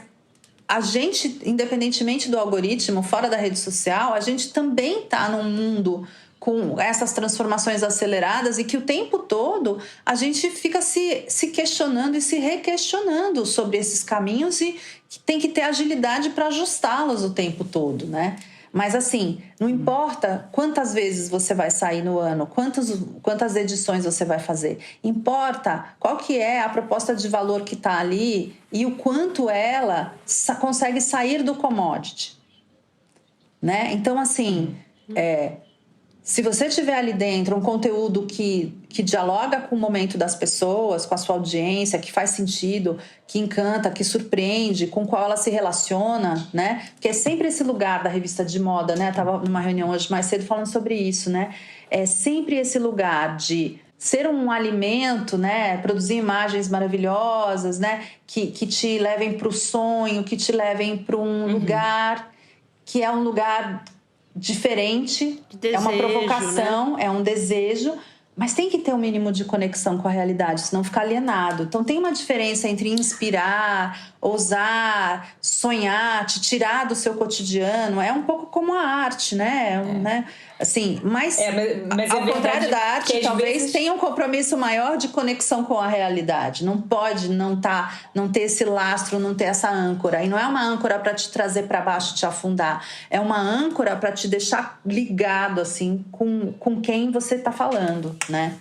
a gente, independentemente do algoritmo, fora da rede social, a gente também está num mundo com essas transformações aceleradas e que o tempo todo a gente fica se questionando e se requestionando sobre esses caminhos e que tem que ter agilidade para ajustá-los o tempo todo, né? Mas assim, não importa quantas vezes você vai sair no ano, quantas edições você vai fazer. Importa qual que é a proposta de valor que está ali e o quanto ela consegue sair do commodity, né? Então, assim, se você tiver ali dentro um conteúdo que dialoga com o momento das pessoas, com a sua audiência, que faz sentido, que encanta, que surpreende, com o qual ela se relaciona, né? Porque é sempre esse lugar da revista de moda, né? Eu estava numa reunião hoje mais cedo falando sobre isso, né? É sempre esse lugar de ser um alimento, né? Produzir imagens maravilhosas, né? Que te levem para o sonho, que te levem para um lugar que é um lugar diferente, desejo, é uma provocação, né? É um desejo, mas tem que ter um mínimo de conexão com a realidade, senão fica alienado. Então tem uma diferença entre inspirar, ousar, sonhar, te tirar do seu cotidiano. É um pouco como a arte, né? Assim, mas ao contrário da arte, talvez tenha um compromisso maior de conexão com a realidade. Não pode não ter esse lastro, não ter essa âncora. E não é uma âncora para te trazer para baixo, te afundar. É uma âncora para te deixar ligado, assim, com quem você está falando, né?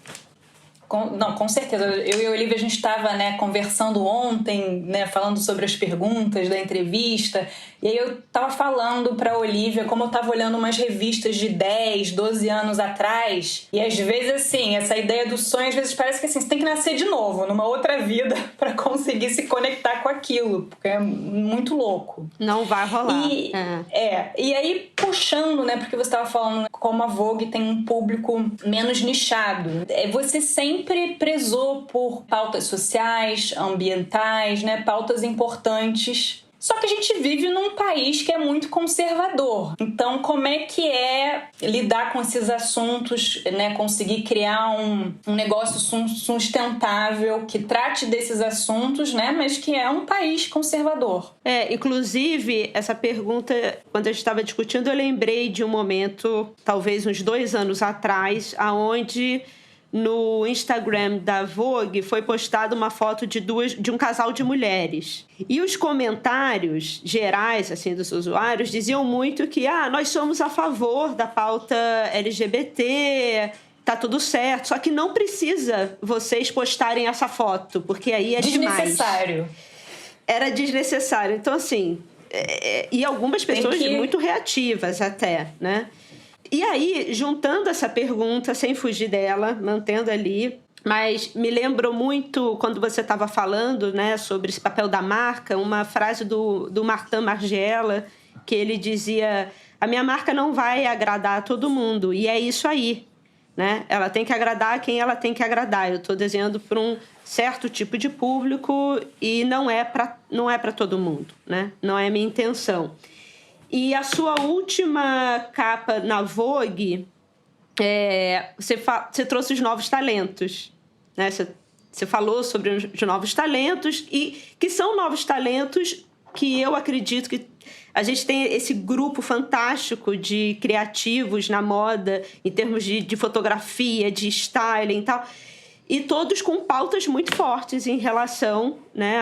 Com certeza. Eu e a Olivia, a gente estava, né, conversando ontem, né, falando sobre as perguntas da entrevista, e aí eu estava falando para a Olivia como eu estava olhando umas revistas de 10, 12 anos atrás, e às vezes, assim, essa ideia do sonho, às vezes parece que assim, você tem que nascer de novo, numa outra vida, para conseguir se conectar com aquilo, porque é muito louco. Não vai rolar. E aí, puxando, né, porque você estava falando como a Vogue tem um público menos nichado, você sempre prezou por pautas sociais, ambientais, né, pautas importantes. Só que a gente vive num país que é muito conservador. Então, como é que é lidar com esses assuntos, né? Conseguir criar um negócio sustentável que trate desses assuntos, né? Mas que é um país conservador. Inclusive, essa pergunta, quando a gente estava discutindo, eu lembrei de um momento, talvez uns 2 anos atrás, aonde no Instagram da Vogue foi postada uma foto de um casal de mulheres. E os comentários gerais, assim, dos usuários diziam muito que nós somos a favor da pauta LGBT, tá tudo certo, só que não precisa vocês postarem essa foto, porque aí é desnecessário. Era desnecessário. Então, assim, e algumas pessoas muito reativas até, né? E aí, juntando essa pergunta, sem fugir dela, mantendo ali, mas me lembrou muito, quando você estava falando, né, sobre esse papel da marca, uma frase do Martin Margiela, que ele dizia: a minha marca não vai agradar a todo mundo, e é isso aí, né? Ela tem que agradar quem ela tem que agradar. Eu estou desenhando para um certo tipo de público e não é para todo mundo, né? Não é a minha intenção. E a sua última capa na Vogue, você trouxe os novos talentos, né? Você falou sobre os novos talentos, e que são novos talentos que eu acredito que a gente tem esse grupo fantástico de criativos na moda, em termos de fotografia, de styling e tal, e todos com pautas muito fortes em relação, né,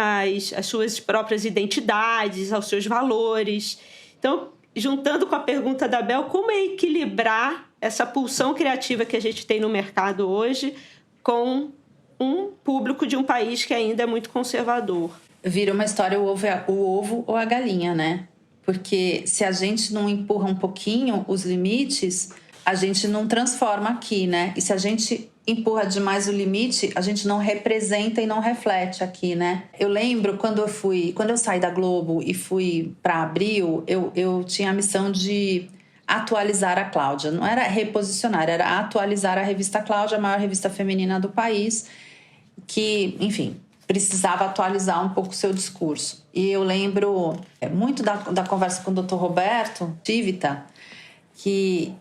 às suas próprias identidades, aos seus valores. Então, juntando com a pergunta da Bel, como é equilibrar essa pulsão criativa que a gente tem no mercado hoje com um público de um país que ainda é muito conservador. Vira uma história o ovo ou a galinha, né? Porque se a gente não empurra um pouquinho os limites, a gente não transforma aqui, né? E se a gente empurra demais o limite, a gente não representa e não reflete aqui, né? Eu lembro quando eu saí da Globo e fui para Abril, eu tinha a missão de atualizar a Cláudia. Não era reposicionar, era atualizar a revista Cláudia, a maior revista feminina do país, que, enfim, precisava atualizar um pouco o seu discurso. E eu lembro muito da conversa com o Dr. Roberto Tivita, que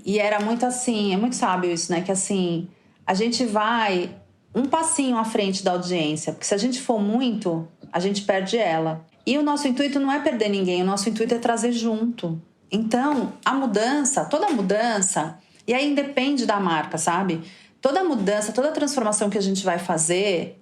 era muito assim, é muito sábio isso, né? Que assim, a gente vai um passinho à frente da audiência, porque se a gente for muito, a gente perde ela. E o nosso intuito não é perder ninguém, o nosso intuito é trazer junto. Então, toda mudança, e aí independe da marca, sabe? Toda mudança, toda transformação que a gente vai fazer,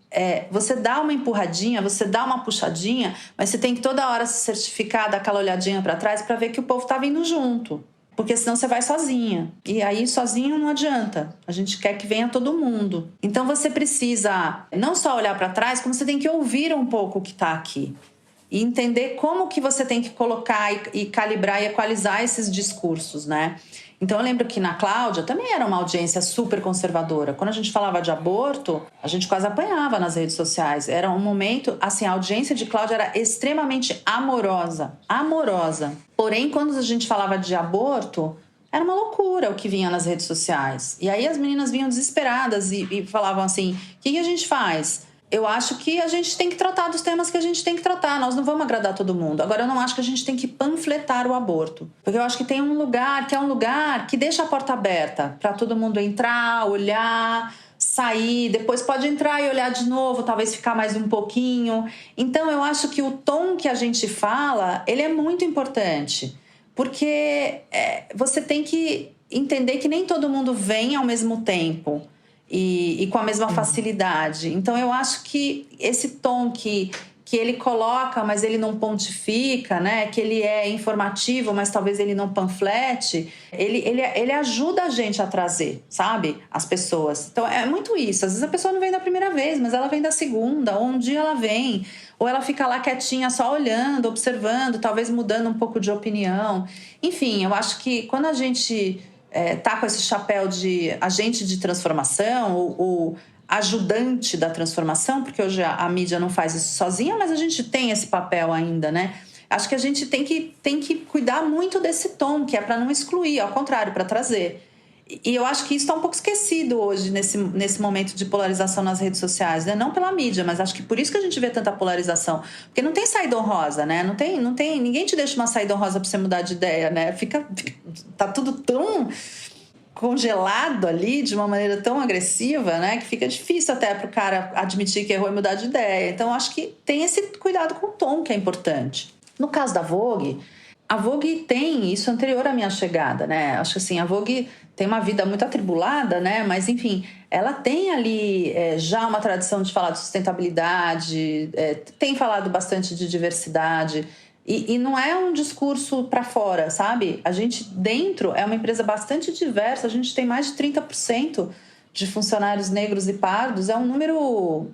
você dá uma empurradinha, você dá uma puxadinha, mas você tem que toda hora se certificar, dar aquela olhadinha para trás para ver que o povo tá vindo junto. Porque senão você vai sozinha. E aí sozinho não adianta. A gente quer que venha todo mundo. Então você precisa não só olhar para trás, como você tem que ouvir um pouco o que está aqui. E entender como que você tem que colocar e calibrar e equalizar esses discursos, né? Então eu lembro que na Cláudia também era uma audiência super conservadora. Quando a gente falava de aborto, a gente quase apanhava nas redes sociais. Era um momento, assim, a audiência de Cláudia era extremamente amorosa. Porém, quando a gente falava de aborto, era uma loucura o que vinha nas redes sociais. E aí as meninas vinham desesperadas e falavam assim, o que a gente faz? Eu acho que a gente tem que tratar dos temas que a gente tem que tratar. Nós não vamos agradar todo mundo. Agora, eu não acho que a gente tem que panfletar o aborto. Porque eu acho que tem um lugar que deixa a porta aberta para todo mundo entrar, olhar, sair. Depois pode entrar e olhar de novo, talvez ficar mais um pouquinho. Então, eu acho que o tom que a gente fala, ele é muito importante. Porque você tem que entender que nem todo mundo vem ao mesmo tempo. E com a mesma facilidade. Então, eu acho que esse tom que ele coloca, mas ele não pontifica, né? Que ele é informativo, mas talvez ele não panflete, ele ajuda a gente a trazer, sabe? As pessoas. Então, é muito isso. Às vezes a pessoa não vem da primeira vez, mas ela vem da segunda, ou um dia ela vem, ou ela fica lá quietinha, só olhando, observando, talvez mudando um pouco de opinião. Enfim, eu acho que quando a gente tá com esse chapéu de agente de transformação ou ajudante da transformação, porque hoje a mídia não faz isso sozinha, mas a gente tem esse papel ainda, né? Acho que a gente tem que cuidar muito desse tom, que é para não excluir, ao contrário, para trazer. E eu acho que isso está um pouco esquecido hoje, nesse momento de polarização nas redes sociais, né? Não pela mídia, mas acho que por isso que a gente vê tanta polarização. Porque não tem saída honrosa, né? Não tem, ninguém te deixa uma saída honrosa para você mudar de ideia, né? Tá tudo tão congelado ali, de uma maneira tão agressiva, né? Que fica difícil até para o cara admitir que errou e mudar de ideia. Então, acho que tem esse cuidado com o tom que é importante. No caso da Vogue, a Vogue tem isso anterior à minha chegada, né? Acho que assim, a Vogue tem uma vida muito atribulada, né? Mas, enfim, ela tem ali já uma tradição de falar de sustentabilidade, tem falado bastante de diversidade. E não é um discurso para fora, sabe? A gente dentro é uma empresa bastante diversa, a gente tem mais de 30% de funcionários negros e pardos, é um número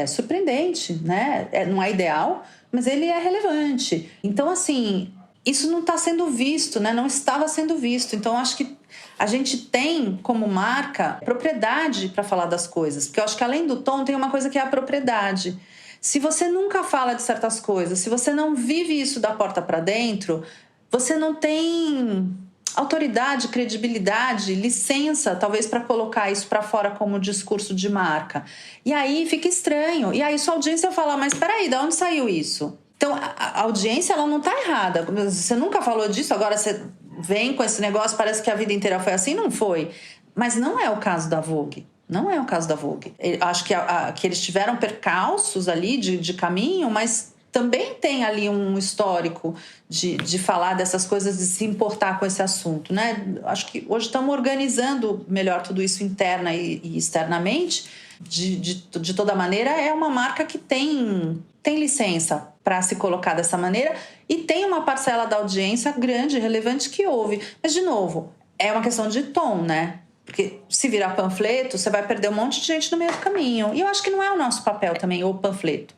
surpreendente, né? Não é ideal, mas ele é relevante. Então, assim, isso não está sendo visto, né? Não estava sendo visto. Então, acho que a gente tem, como marca, propriedade para falar das coisas. Porque eu acho que, além do tom, tem uma coisa que é a propriedade. Se você nunca fala de certas coisas, se você não vive isso da porta para dentro, você não tem autoridade, credibilidade, licença, talvez, para colocar isso para fora como discurso de marca. E aí fica estranho. E aí sua audiência fala, mas peraí, de onde saiu isso? Então, a audiência, ela não está errada. Você nunca falou disso, agora você vem com esse negócio, parece que a vida inteira foi assim. Não foi. Mas não é o caso da Vogue. Não é o caso da Vogue. Acho que eles tiveram percalços ali de caminho, mas também tem ali um histórico de falar dessas coisas, de se importar com esse assunto, né? Acho que hoje estamos organizando melhor tudo isso interna e externamente. De toda maneira, é uma marca que tem licença para se colocar dessa maneira e tem uma parcela da audiência grande, relevante, que ouve. Mas, de novo, é uma questão de tom, né? Porque se virar panfleto, você vai perder um monte de gente no meio do caminho. E eu acho que não é o nosso papel também, o panfleto.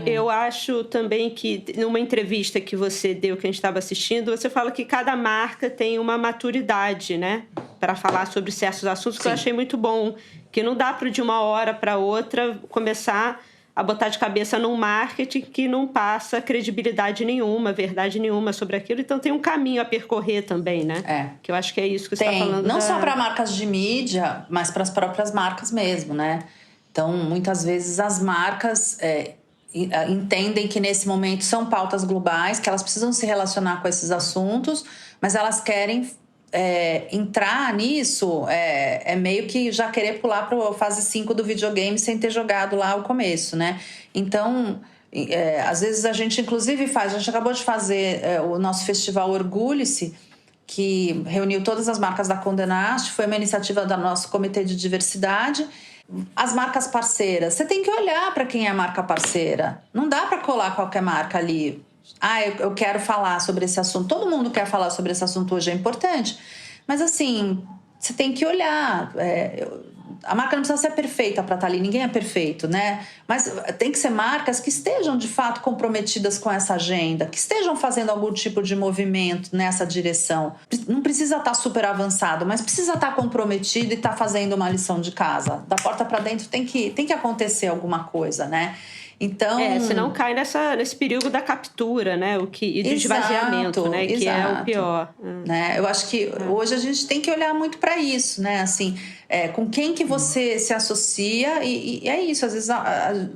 Eu acho também que numa entrevista que você deu, que a gente estava assistindo, você fala que cada marca tem uma maturidade, né? Para falar sobre certos assuntos, que eu achei muito bom. Que não dá para de uma hora para outra começar a botar de cabeça num marketing que não passa credibilidade nenhuma, verdade nenhuma sobre aquilo. Então tem um caminho a percorrer também, né? Que eu acho que é isso que você está falando. Não só para marcas de mídia, mas para as próprias marcas mesmo, né? Então, muitas vezes as marcas entendem que nesse momento são pautas globais, que elas precisam se relacionar com esses assuntos, mas elas querem entrar nisso, meio que já querer pular para a fase 5 do videogame sem ter jogado lá o começo, né? Então, às vezes a gente inclusive a gente acabou de fazer o nosso festival Orgulhe-se, que reuniu todas as marcas da Condé Nast, foi uma iniciativa do nosso comitê de diversidade. As marcas parceiras, você tem que olhar para quem é a marca parceira. Não dá para colar qualquer marca ali. Eu quero falar sobre esse assunto. Todo mundo quer falar sobre esse assunto hoje, é importante. Mas assim, você tem que olhar. A marca não precisa ser perfeita para estar ali, ninguém é perfeito, né? Mas tem que ser marcas que estejam de fato comprometidas com essa agenda, que estejam fazendo algum tipo de movimento nessa direção. Não precisa estar super avançado, mas precisa estar comprometido e estar fazendo uma lição de casa. Da porta para dentro tem que acontecer alguma coisa, né? Então, senão cai nesse período da captura, né? E do esvaziamento, né? Que é o pior. Né? Eu acho que hoje a gente tem que olhar muito para isso, né? Assim, com quem que você se associa e é isso. Às vezes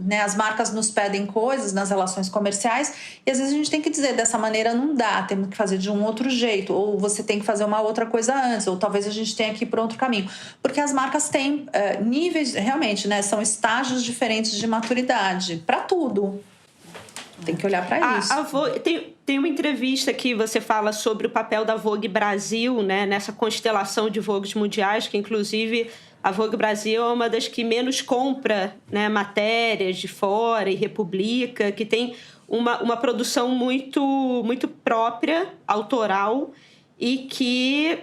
né, as marcas nos pedem coisas nas relações comerciais e às vezes a gente tem que dizer dessa maneira não dá, temos que fazer de um outro jeito, ou você tem que fazer uma outra coisa antes, ou talvez a gente tenha que ir por outro caminho. Porque as marcas têm níveis, realmente, né? São estágios diferentes de maturidade para tudo. Tem que olhar para isso. Tem uma entrevista que você fala sobre o papel da Vogue Brasil, né, nessa constelação de Vogues mundiais, que inclusive a Vogue Brasil é uma das que menos compra, né, matérias de fora e republica, que tem uma produção muito, muito própria, autoral, e que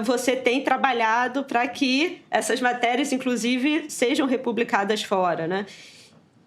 você tem trabalhado para que essas matérias, inclusive, sejam republicadas fora, né?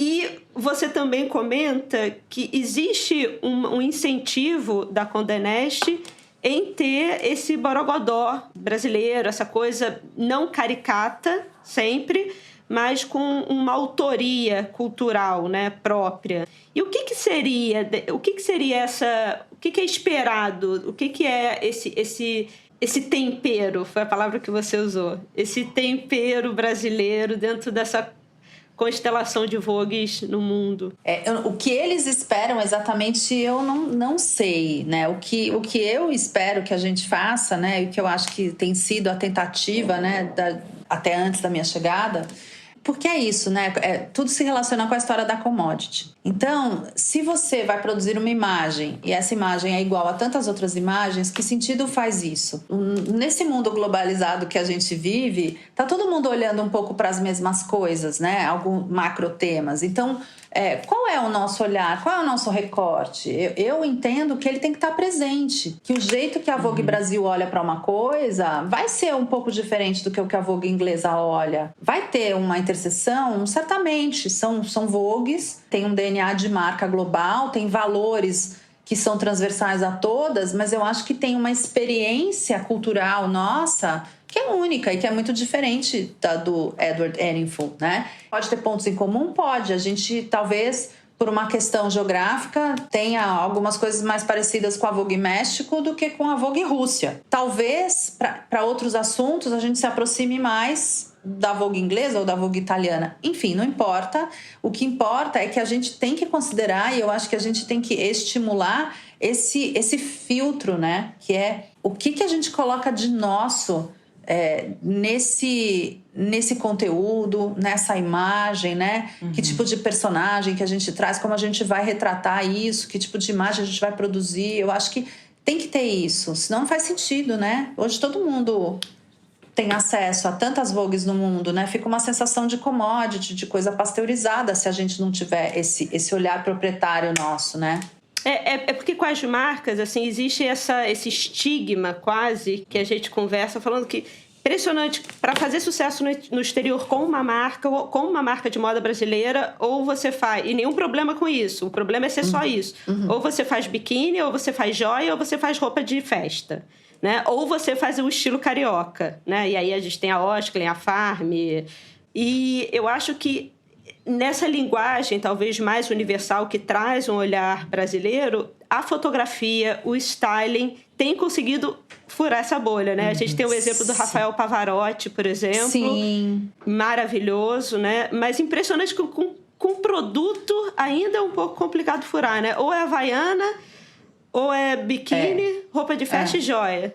E você também comenta que existe um incentivo da Condé Nast em ter esse borogodó brasileiro, essa coisa não caricata sempre, mas com uma autoria cultural, né, própria. E o que seria essa... O que é esperado? O que é esse tempero? Foi a palavra que você usou. Esse tempero brasileiro dentro dessa constelação de vogues no mundo. O que eles esperam exatamente eu não sei, né? O que eu espero que a gente faça, né? E o que eu acho que tem sido a tentativa, né? Até antes da minha chegada. Porque é isso, né? Tudo se relaciona com a história da commodity. Então, se você vai produzir uma imagem e essa imagem é igual a tantas outras imagens, que sentido faz isso? Nesse mundo globalizado que a gente vive, tá todo mundo olhando um pouco para as mesmas coisas, né? Alguns macro temas. Então, qual é o nosso olhar? Qual é o nosso recorte? Eu entendo que ele tem que estar presente. Que o jeito que a Vogue Brasil olha para uma coisa vai ser um pouco diferente do que a Vogue inglesa olha. Vai ter uma interseção? Certamente. São Vogues, tem um DNA de marca global, tem valores que são transversais a todas, mas eu acho que tem uma experiência cultural nossa que é única e que é muito diferente da do Edward Enninful, né? Pode ter pontos em comum? Pode. A gente, talvez, por uma questão geográfica, tenha algumas coisas mais parecidas com a Vogue México do que com a Vogue Rússia. Talvez, para outros assuntos, a gente se aproxime mais da Vogue inglesa ou da Vogue italiana. Enfim, não importa. O que importa é que a gente tem que considerar, e eu acho que a gente tem que estimular esse filtro, né? Que é o que a gente coloca de nosso nesse conteúdo, nessa imagem, né? Que tipo de personagem que a gente traz, como a gente vai retratar isso, que tipo de imagem a gente vai produzir. Eu acho que tem que ter isso, senão não faz sentido, né? Hoje todo mundo tem acesso a tantas Vogues no mundo, né? Fica uma sensação de commodity, de coisa pasteurizada, se a gente não tiver esse olhar proprietário nosso, né? É porque com as marcas, assim, existe esse estigma quase que a gente conversa falando que impressionante, para fazer sucesso no exterior com uma marca de moda brasileira, ou você faz, e nenhum problema com isso, o problema é ser só isso, ou você faz biquíni, ou você faz joia, ou você faz roupa de festa, né? Ou você faz o estilo carioca, né? E aí a gente tem a Osklen, a Farm, e eu acho que nessa linguagem talvez mais universal que traz um olhar brasileiro, a fotografia, o styling tem conseguido furar essa bolha, né? A gente tem o exemplo do Rafael Pavarotti, por exemplo. Sim. Maravilhoso, né? Mas impressionante que com produto ainda é um pouco complicado furar, né? Ou é havaiana, ou é biquíni, roupa de festa e joia.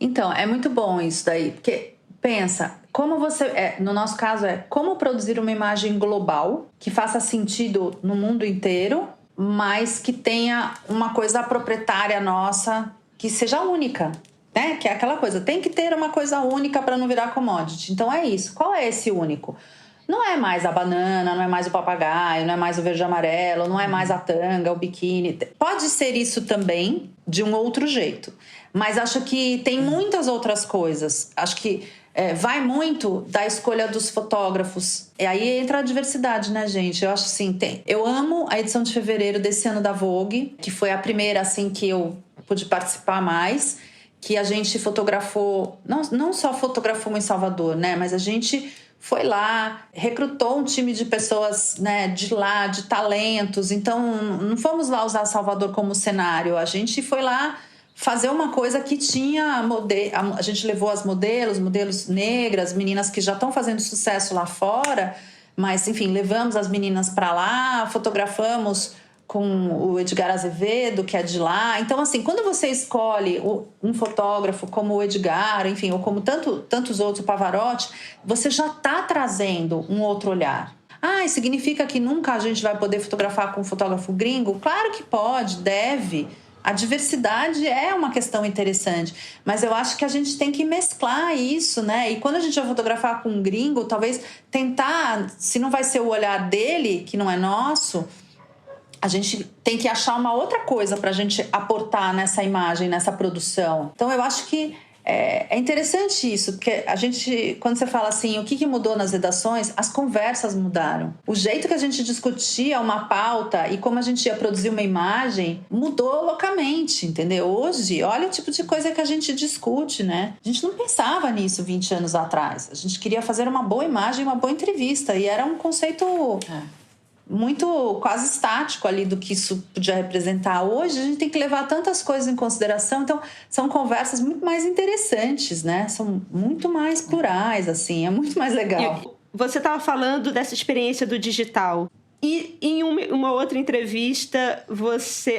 Então, é muito bom isso daí, porque pensa, como você, no nosso caso como produzir uma imagem global que faça sentido no mundo inteiro, mas que tenha uma coisa proprietária nossa que seja única, né? Que é aquela coisa, tem que ter uma coisa única para não virar commodity. Então é isso. Qual é esse único? Não é mais a banana, não é mais o papagaio, não é mais o verde e amarelo, não é mais a tanga, o biquíni. Pode ser isso também, de um outro jeito. Mas acho que tem muitas outras coisas. Acho que vai muito da escolha dos fotógrafos. E aí entra a diversidade, né, gente? Eu acho assim, eu amo a edição de fevereiro desse ano da Vogue, que foi a primeira, assim, que eu pude participar mais, que a gente fotografou, não só fotografou em Salvador, né, mas a gente foi lá, recrutou um time de pessoas, né, de lá, de talentos. Então, não fomos lá usar Salvador como cenário, a gente foi lá fazer uma coisa que tinha a gente levou as modelos negras, meninas que já estão fazendo sucesso lá fora, mas enfim, levamos as meninas para lá, fotografamos com o Edgar Azevedo, que é de lá. Então, assim, quando você escolhe um fotógrafo como o Edgar, enfim, ou como tantos outros, o Pavarotti, você já está trazendo um outro olhar. Ah, significa que nunca a gente vai poder fotografar com um fotógrafo gringo? Claro que pode, deve. A diversidade é uma questão interessante, mas eu acho que a gente tem que mesclar isso, né? E quando a gente vai fotografar com um gringo, talvez tentar, se não vai ser o olhar dele, que não é nosso, a gente tem que achar uma outra coisa para a gente aportar nessa imagem, nessa produção. Então, eu acho que é interessante isso, porque a gente, quando você fala assim, o que mudou nas redações, as conversas mudaram. O jeito que a gente discutia uma pauta e como a gente ia produzir uma imagem mudou loucamente, entendeu? Hoje, olha o tipo de coisa que a gente discute, né? A gente não pensava nisso 20 anos atrás. A gente queria fazer uma boa imagem, uma boa entrevista, e era um conceito muito quase estático ali do que isso podia representar. Hoje a gente tem que levar tantas coisas em consideração, então são conversas muito mais interessantes, né? São muito mais plurais, assim, é muito mais legal. Você estava falando dessa experiência do digital. E em uma outra entrevista,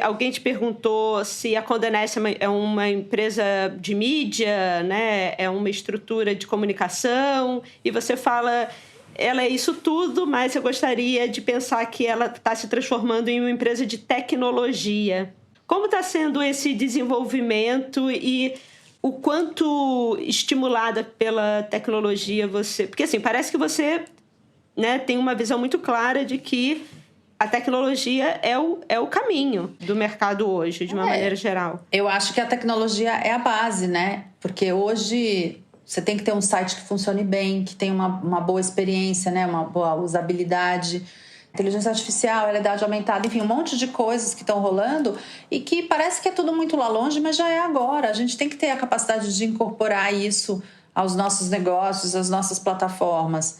alguém te perguntou se a Condé Nast é uma empresa de mídia, né? É uma estrutura de comunicação, e você fala: ela é isso tudo, mas eu gostaria de pensar que ela está se transformando em uma empresa de tecnologia. Como está sendo esse desenvolvimento e o quanto estimulada pela tecnologia você... Porque, assim, parece que você, né, tem uma visão muito clara de que a tecnologia é o caminho do mercado hoje, de uma maneira geral. Eu acho que a tecnologia é a base, né? Porque hoje você tem que ter um site que funcione bem, que tenha uma boa experiência, né? Uma boa usabilidade, inteligência artificial, realidade aumentada, enfim, um monte de coisas que estão rolando e que parece que é tudo muito lá longe, mas já é agora. A gente tem que ter a capacidade de incorporar isso aos nossos negócios, às nossas plataformas.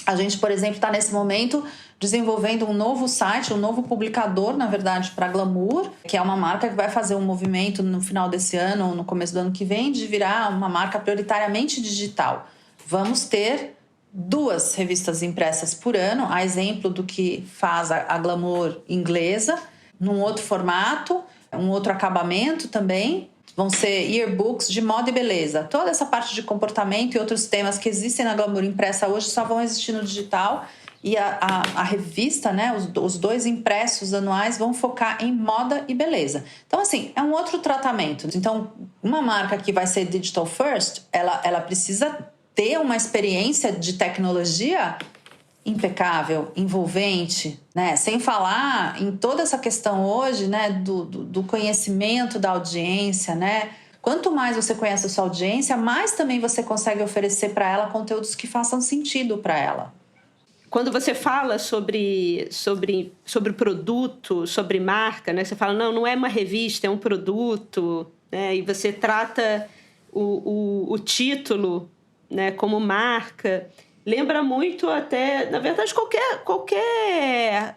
A gente, por exemplo, está nesse momento desenvolvendo um novo site, um novo publicador, na verdade, para a Glamour, que é uma marca que vai fazer um movimento no final desse ano ou no começo do ano que vem de virar uma marca prioritariamente digital. Vamos ter 2 revistas impressas por ano, a exemplo do que faz a Glamour inglesa, num outro formato, um outro acabamento também. Vão ser yearbooks de moda e beleza. Toda essa parte de comportamento e outros temas que existem na Glamour impressa hoje só vão existir no digital. E a revista, né, os 2 impressos anuais vão focar em moda e beleza. Então, assim, é um outro tratamento. Então, uma marca que vai ser digital first, ela precisa ter uma experiência de tecnologia impecável, envolvente, né? Sem falar em toda essa questão hoje, né, do conhecimento da audiência, né? Quanto mais você conhece a sua audiência, mais também você consegue oferecer para ela conteúdos que façam sentido para ela. Quando você fala sobre produto, sobre marca, né? Você fala, não é uma revista, é um produto, né? E você trata o título, né, como marca. Lembra muito até, na verdade, qualquer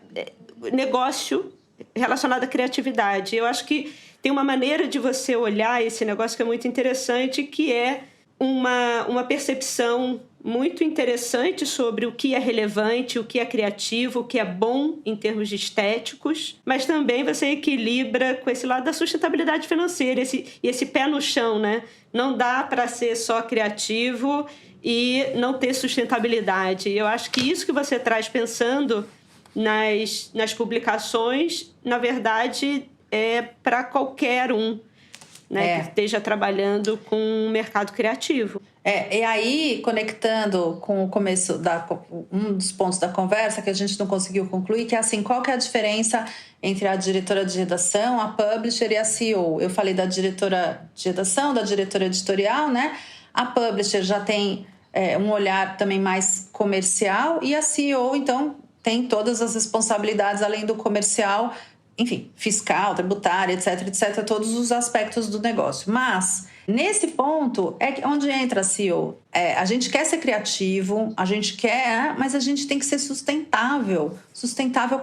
negócio relacionado à criatividade. Eu acho que tem uma maneira de você olhar esse negócio que é muito interessante, que é uma percepção muito interessante sobre o que é relevante, o que é criativo, o que é bom em termos de estéticos, mas também você equilibra com esse lado da sustentabilidade financeira, esse pé no chão, né? Não dá para ser só criativo e não ter sustentabilidade. Eu acho que isso que você traz pensando nas publicações, na verdade, é para qualquer um, né, que esteja trabalhando com um mercado criativo. E aí, conectando com o começo, um dos pontos da conversa que a gente não conseguiu concluir, que é assim, qual que é a diferença entre a diretora de redação, a publisher e a CEO? Eu falei da diretora de redação, da diretora editorial, né? A publisher já tem um olhar também mais comercial e a CEO, então, tem todas as responsabilidades além do comercial, enfim, fiscal, tributária, etc, todos os aspectos do negócio. Mas, nesse ponto, é onde entra a CEO. A gente quer ser criativo, a gente quer, mas a gente tem que ser sustentável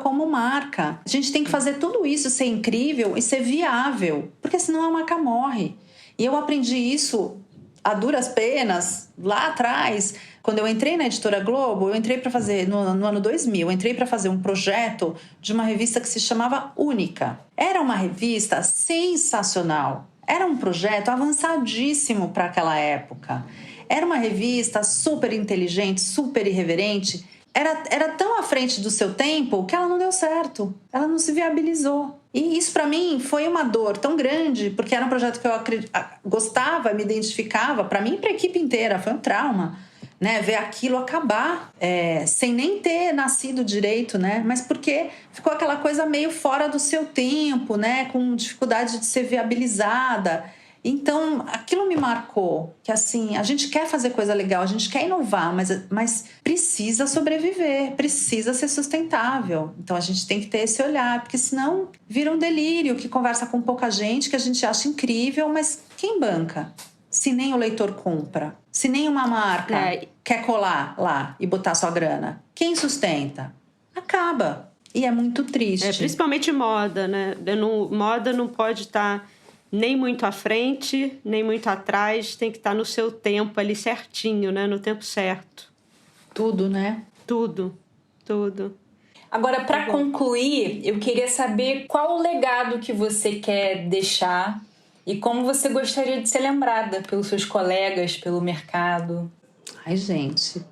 como marca. A gente tem que fazer tudo isso ser incrível e ser viável, porque senão a marca morre. E eu aprendi isso a duras penas, lá atrás, quando eu entrei na Editora Globo, eu entrei para fazer, no ano 2000, eu entrei para fazer um projeto de uma revista que se chamava Única. Era uma revista sensacional. Era um projeto avançadíssimo para aquela época. Era uma revista super inteligente, super irreverente. Era tão à frente do seu tempo que ela não deu certo. Ela não se viabilizou. E isso, para mim, foi uma dor tão grande, porque era um projeto que eu gostava, me identificava. Para mim e para a equipe inteira, foi um trauma, né? Ver aquilo acabar sem nem ter nascido direito, né? Mas porque ficou aquela coisa meio fora do seu tempo, né? Com dificuldade de ser viabilizada. Então, aquilo me marcou, que assim, a gente quer fazer coisa legal, a gente quer inovar, mas precisa sobreviver, precisa ser sustentável. Então, a gente tem que ter esse olhar, porque senão vira um delírio que conversa com pouca gente, que a gente acha incrível, mas quem banca? Se nem o leitor compra, se nem uma marca quer colar lá e botar sua grana, quem sustenta? Acaba. E é muito triste. Principalmente moda, né? Moda não pode estar nem muito à frente, nem muito atrás, tem que estar no seu tempo ali certinho, né? No tempo certo. Tudo, né? Tudo. Agora, para concluir, eu queria saber qual o legado que você quer deixar e como você gostaria de ser lembrada pelos seus colegas, pelo mercado. Ai, gente.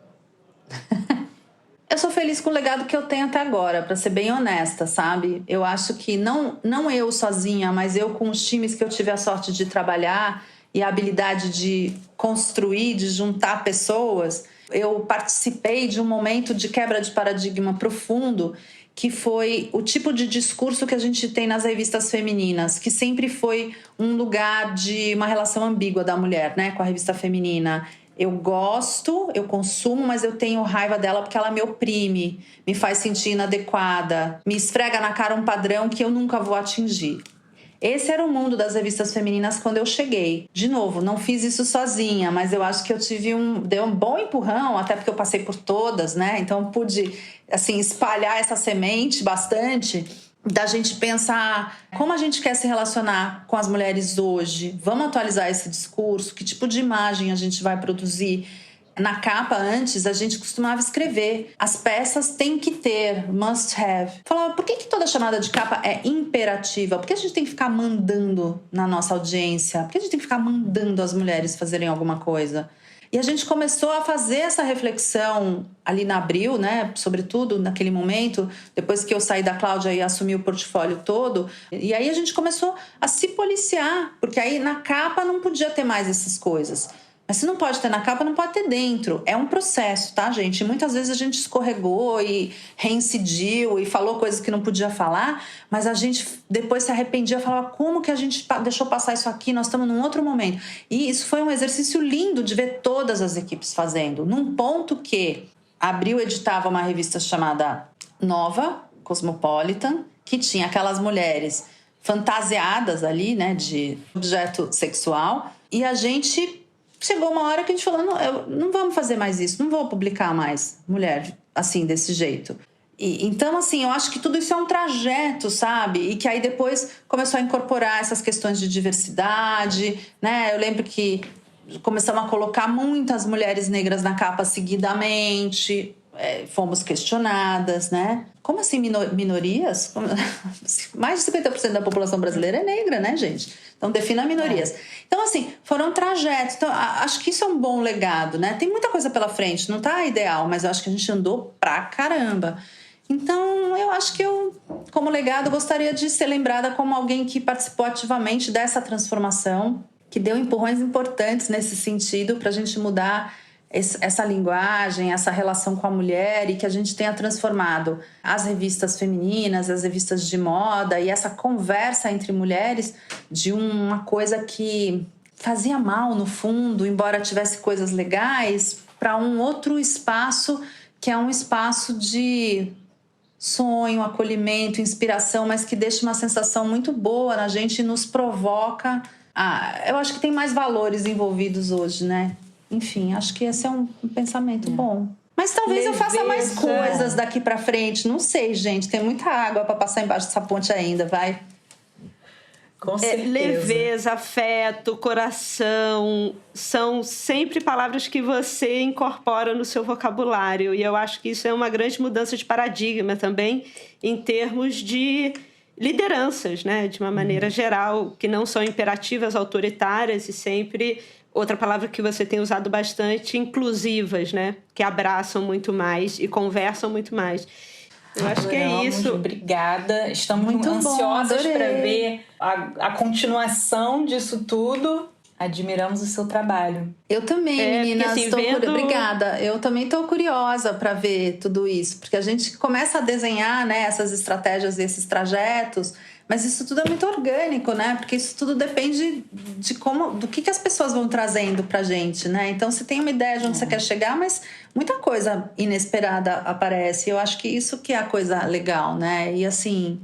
Eu sou feliz com o legado que eu tenho até agora, para ser bem honesta, sabe? Eu acho que não eu sozinha, mas eu com os times que eu tive a sorte de trabalhar e a habilidade de construir, de juntar pessoas, eu participei de um momento de quebra de paradigma profundo, que foi o tipo de discurso que a gente tem nas revistas femininas, que sempre foi um lugar de uma relação ambígua da mulher, né, com a revista feminina. Eu gosto, eu consumo, mas eu tenho raiva dela porque ela me oprime, me faz sentir inadequada, me esfrega na cara um padrão que eu nunca vou atingir. Esse era o mundo das revistas femininas quando eu cheguei. De novo, não fiz isso sozinha, mas eu acho que eu dei um bom empurrão, até porque eu passei por todas, né? Então pude, assim, espalhar essa semente bastante, da gente pensar como a gente quer se relacionar com as mulheres hoje. Vamos atualizar esse discurso? Que tipo de imagem a gente vai produzir? Na capa, antes, a gente costumava escrever: as peças têm que ter, must have. Falava, por que toda chamada de capa é imperativa? Por que a gente tem que ficar mandando na nossa audiência? Por que a gente tem que ficar mandando as mulheres fazerem alguma coisa? E a gente começou a fazer essa reflexão ali na Abril, né? Sobretudo naquele momento, depois que eu saí da Cláudia e assumi o portfólio todo. E aí a gente começou a se policiar, porque aí na capa não podia ter mais essas coisas. Mas se não pode ter na capa, não pode ter dentro. É um processo, tá, gente? E muitas vezes a gente escorregou e reincidiu e falou coisas que não podia falar, mas a gente depois se arrependia, falava, como que a gente deixou passar isso aqui? Nós estamos num outro momento. E isso foi um exercício lindo de ver todas as equipes fazendo. Num ponto que a Abril editava uma revista chamada Nova, Cosmopolitan, que tinha aquelas mulheres fantasiadas ali, né, de objeto sexual. E a gente... Chegou uma hora que a gente falou, não vamos fazer mais isso, não vou publicar mais mulher assim, desse jeito. Então, assim, eu acho que tudo isso é um trajeto, sabe? E que aí depois começou a incorporar essas questões de diversidade, né? Eu lembro que começamos a colocar muitas mulheres negras na capa seguidamente, fomos questionadas, né? Como assim minorias? Mais de 50% da população brasileira é negra, né, gente? Então, defina minorias. Então, assim, foram trajetos. Então, acho que isso é um bom legado, né? Tem muita coisa pela frente, não tá ideal, mas eu acho que a gente andou pra caramba. Então, eu acho que eu, como legado, gostaria de ser lembrada como alguém que participou ativamente dessa transformação, que deu empurrões importantes nesse sentido pra gente mudar essa linguagem, essa relação com a mulher, e que a gente tenha transformado as revistas femininas, as revistas de moda e essa conversa entre mulheres de uma coisa que fazia mal no fundo, embora tivesse coisas legais, para um outro espaço que é um espaço de sonho, acolhimento, inspiração, mas que deixa uma sensação muito boa na gente e nos provoca. Eu acho que tem mais valores envolvidos hoje, né? Enfim, acho que esse é um pensamento bom. Mas talvez eu faça mais coisas daqui pra frente. Não sei, gente. Tem muita água pra passar embaixo dessa ponte ainda, vai. Com certeza. Leveza, afeto, coração, são sempre palavras que você incorpora no seu vocabulário. E eu acho que isso é uma grande mudança de paradigma também, em termos de lideranças, né? De uma maneira geral, que não são imperativas, autoritárias e sempre... Outra palavra que você tem usado bastante, inclusivas, né? Que abraçam muito mais e conversam muito mais. Eu acho que é isso. Obrigada. Estamos muito ansiosas para ver a continuação disso tudo. Admiramos o seu trabalho. Eu também, meninas. Assim, Obrigada. Eu também estou curiosa para ver tudo isso. Porque a gente começa a desenhar, né, essas estratégias e esses trajetos... Mas isso tudo é muito orgânico, né? Porque isso tudo depende do que as pessoas vão trazendo pra gente, né? Então, você tem uma ideia de onde você quer chegar, mas muita coisa inesperada aparece. Eu acho que isso que é a coisa legal, né? E, assim,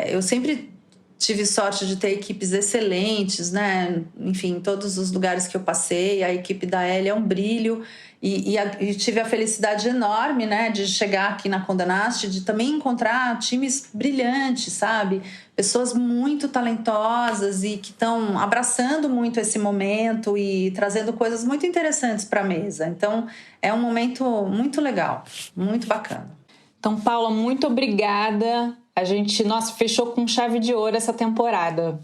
eu sempre tive sorte de ter equipes excelentes, né? Enfim, em todos os lugares que eu passei, a equipe da Ellie é um brilho. E tive a felicidade enorme, né, de chegar aqui na Condé Nast, de também encontrar times brilhantes, sabe? Pessoas muito talentosas e que estão abraçando muito esse momento e trazendo coisas muito interessantes para a mesa. Então, é um momento muito legal, muito bacana. Então, Paula, muito obrigada. A gente, fechou com chave de ouro essa temporada.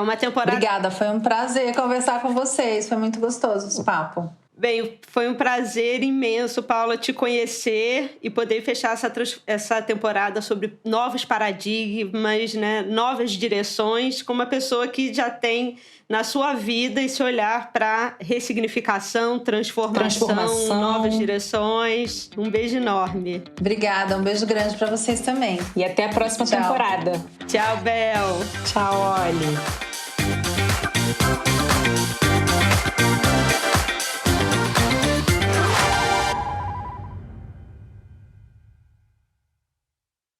Uma temporada... Obrigada, foi um prazer conversar com vocês. Foi muito gostoso esse papo. Bem, foi um prazer imenso, Paula, te conhecer e poder fechar essa temporada sobre novos paradigmas, né, novas direções, com uma pessoa que já tem na sua vida esse olhar para ressignificação, transformação, novas direções. Um beijo enorme. Obrigada, um beijo grande para vocês também. E até a próxima temporada. Tchau, Bel. Tchau, Oli.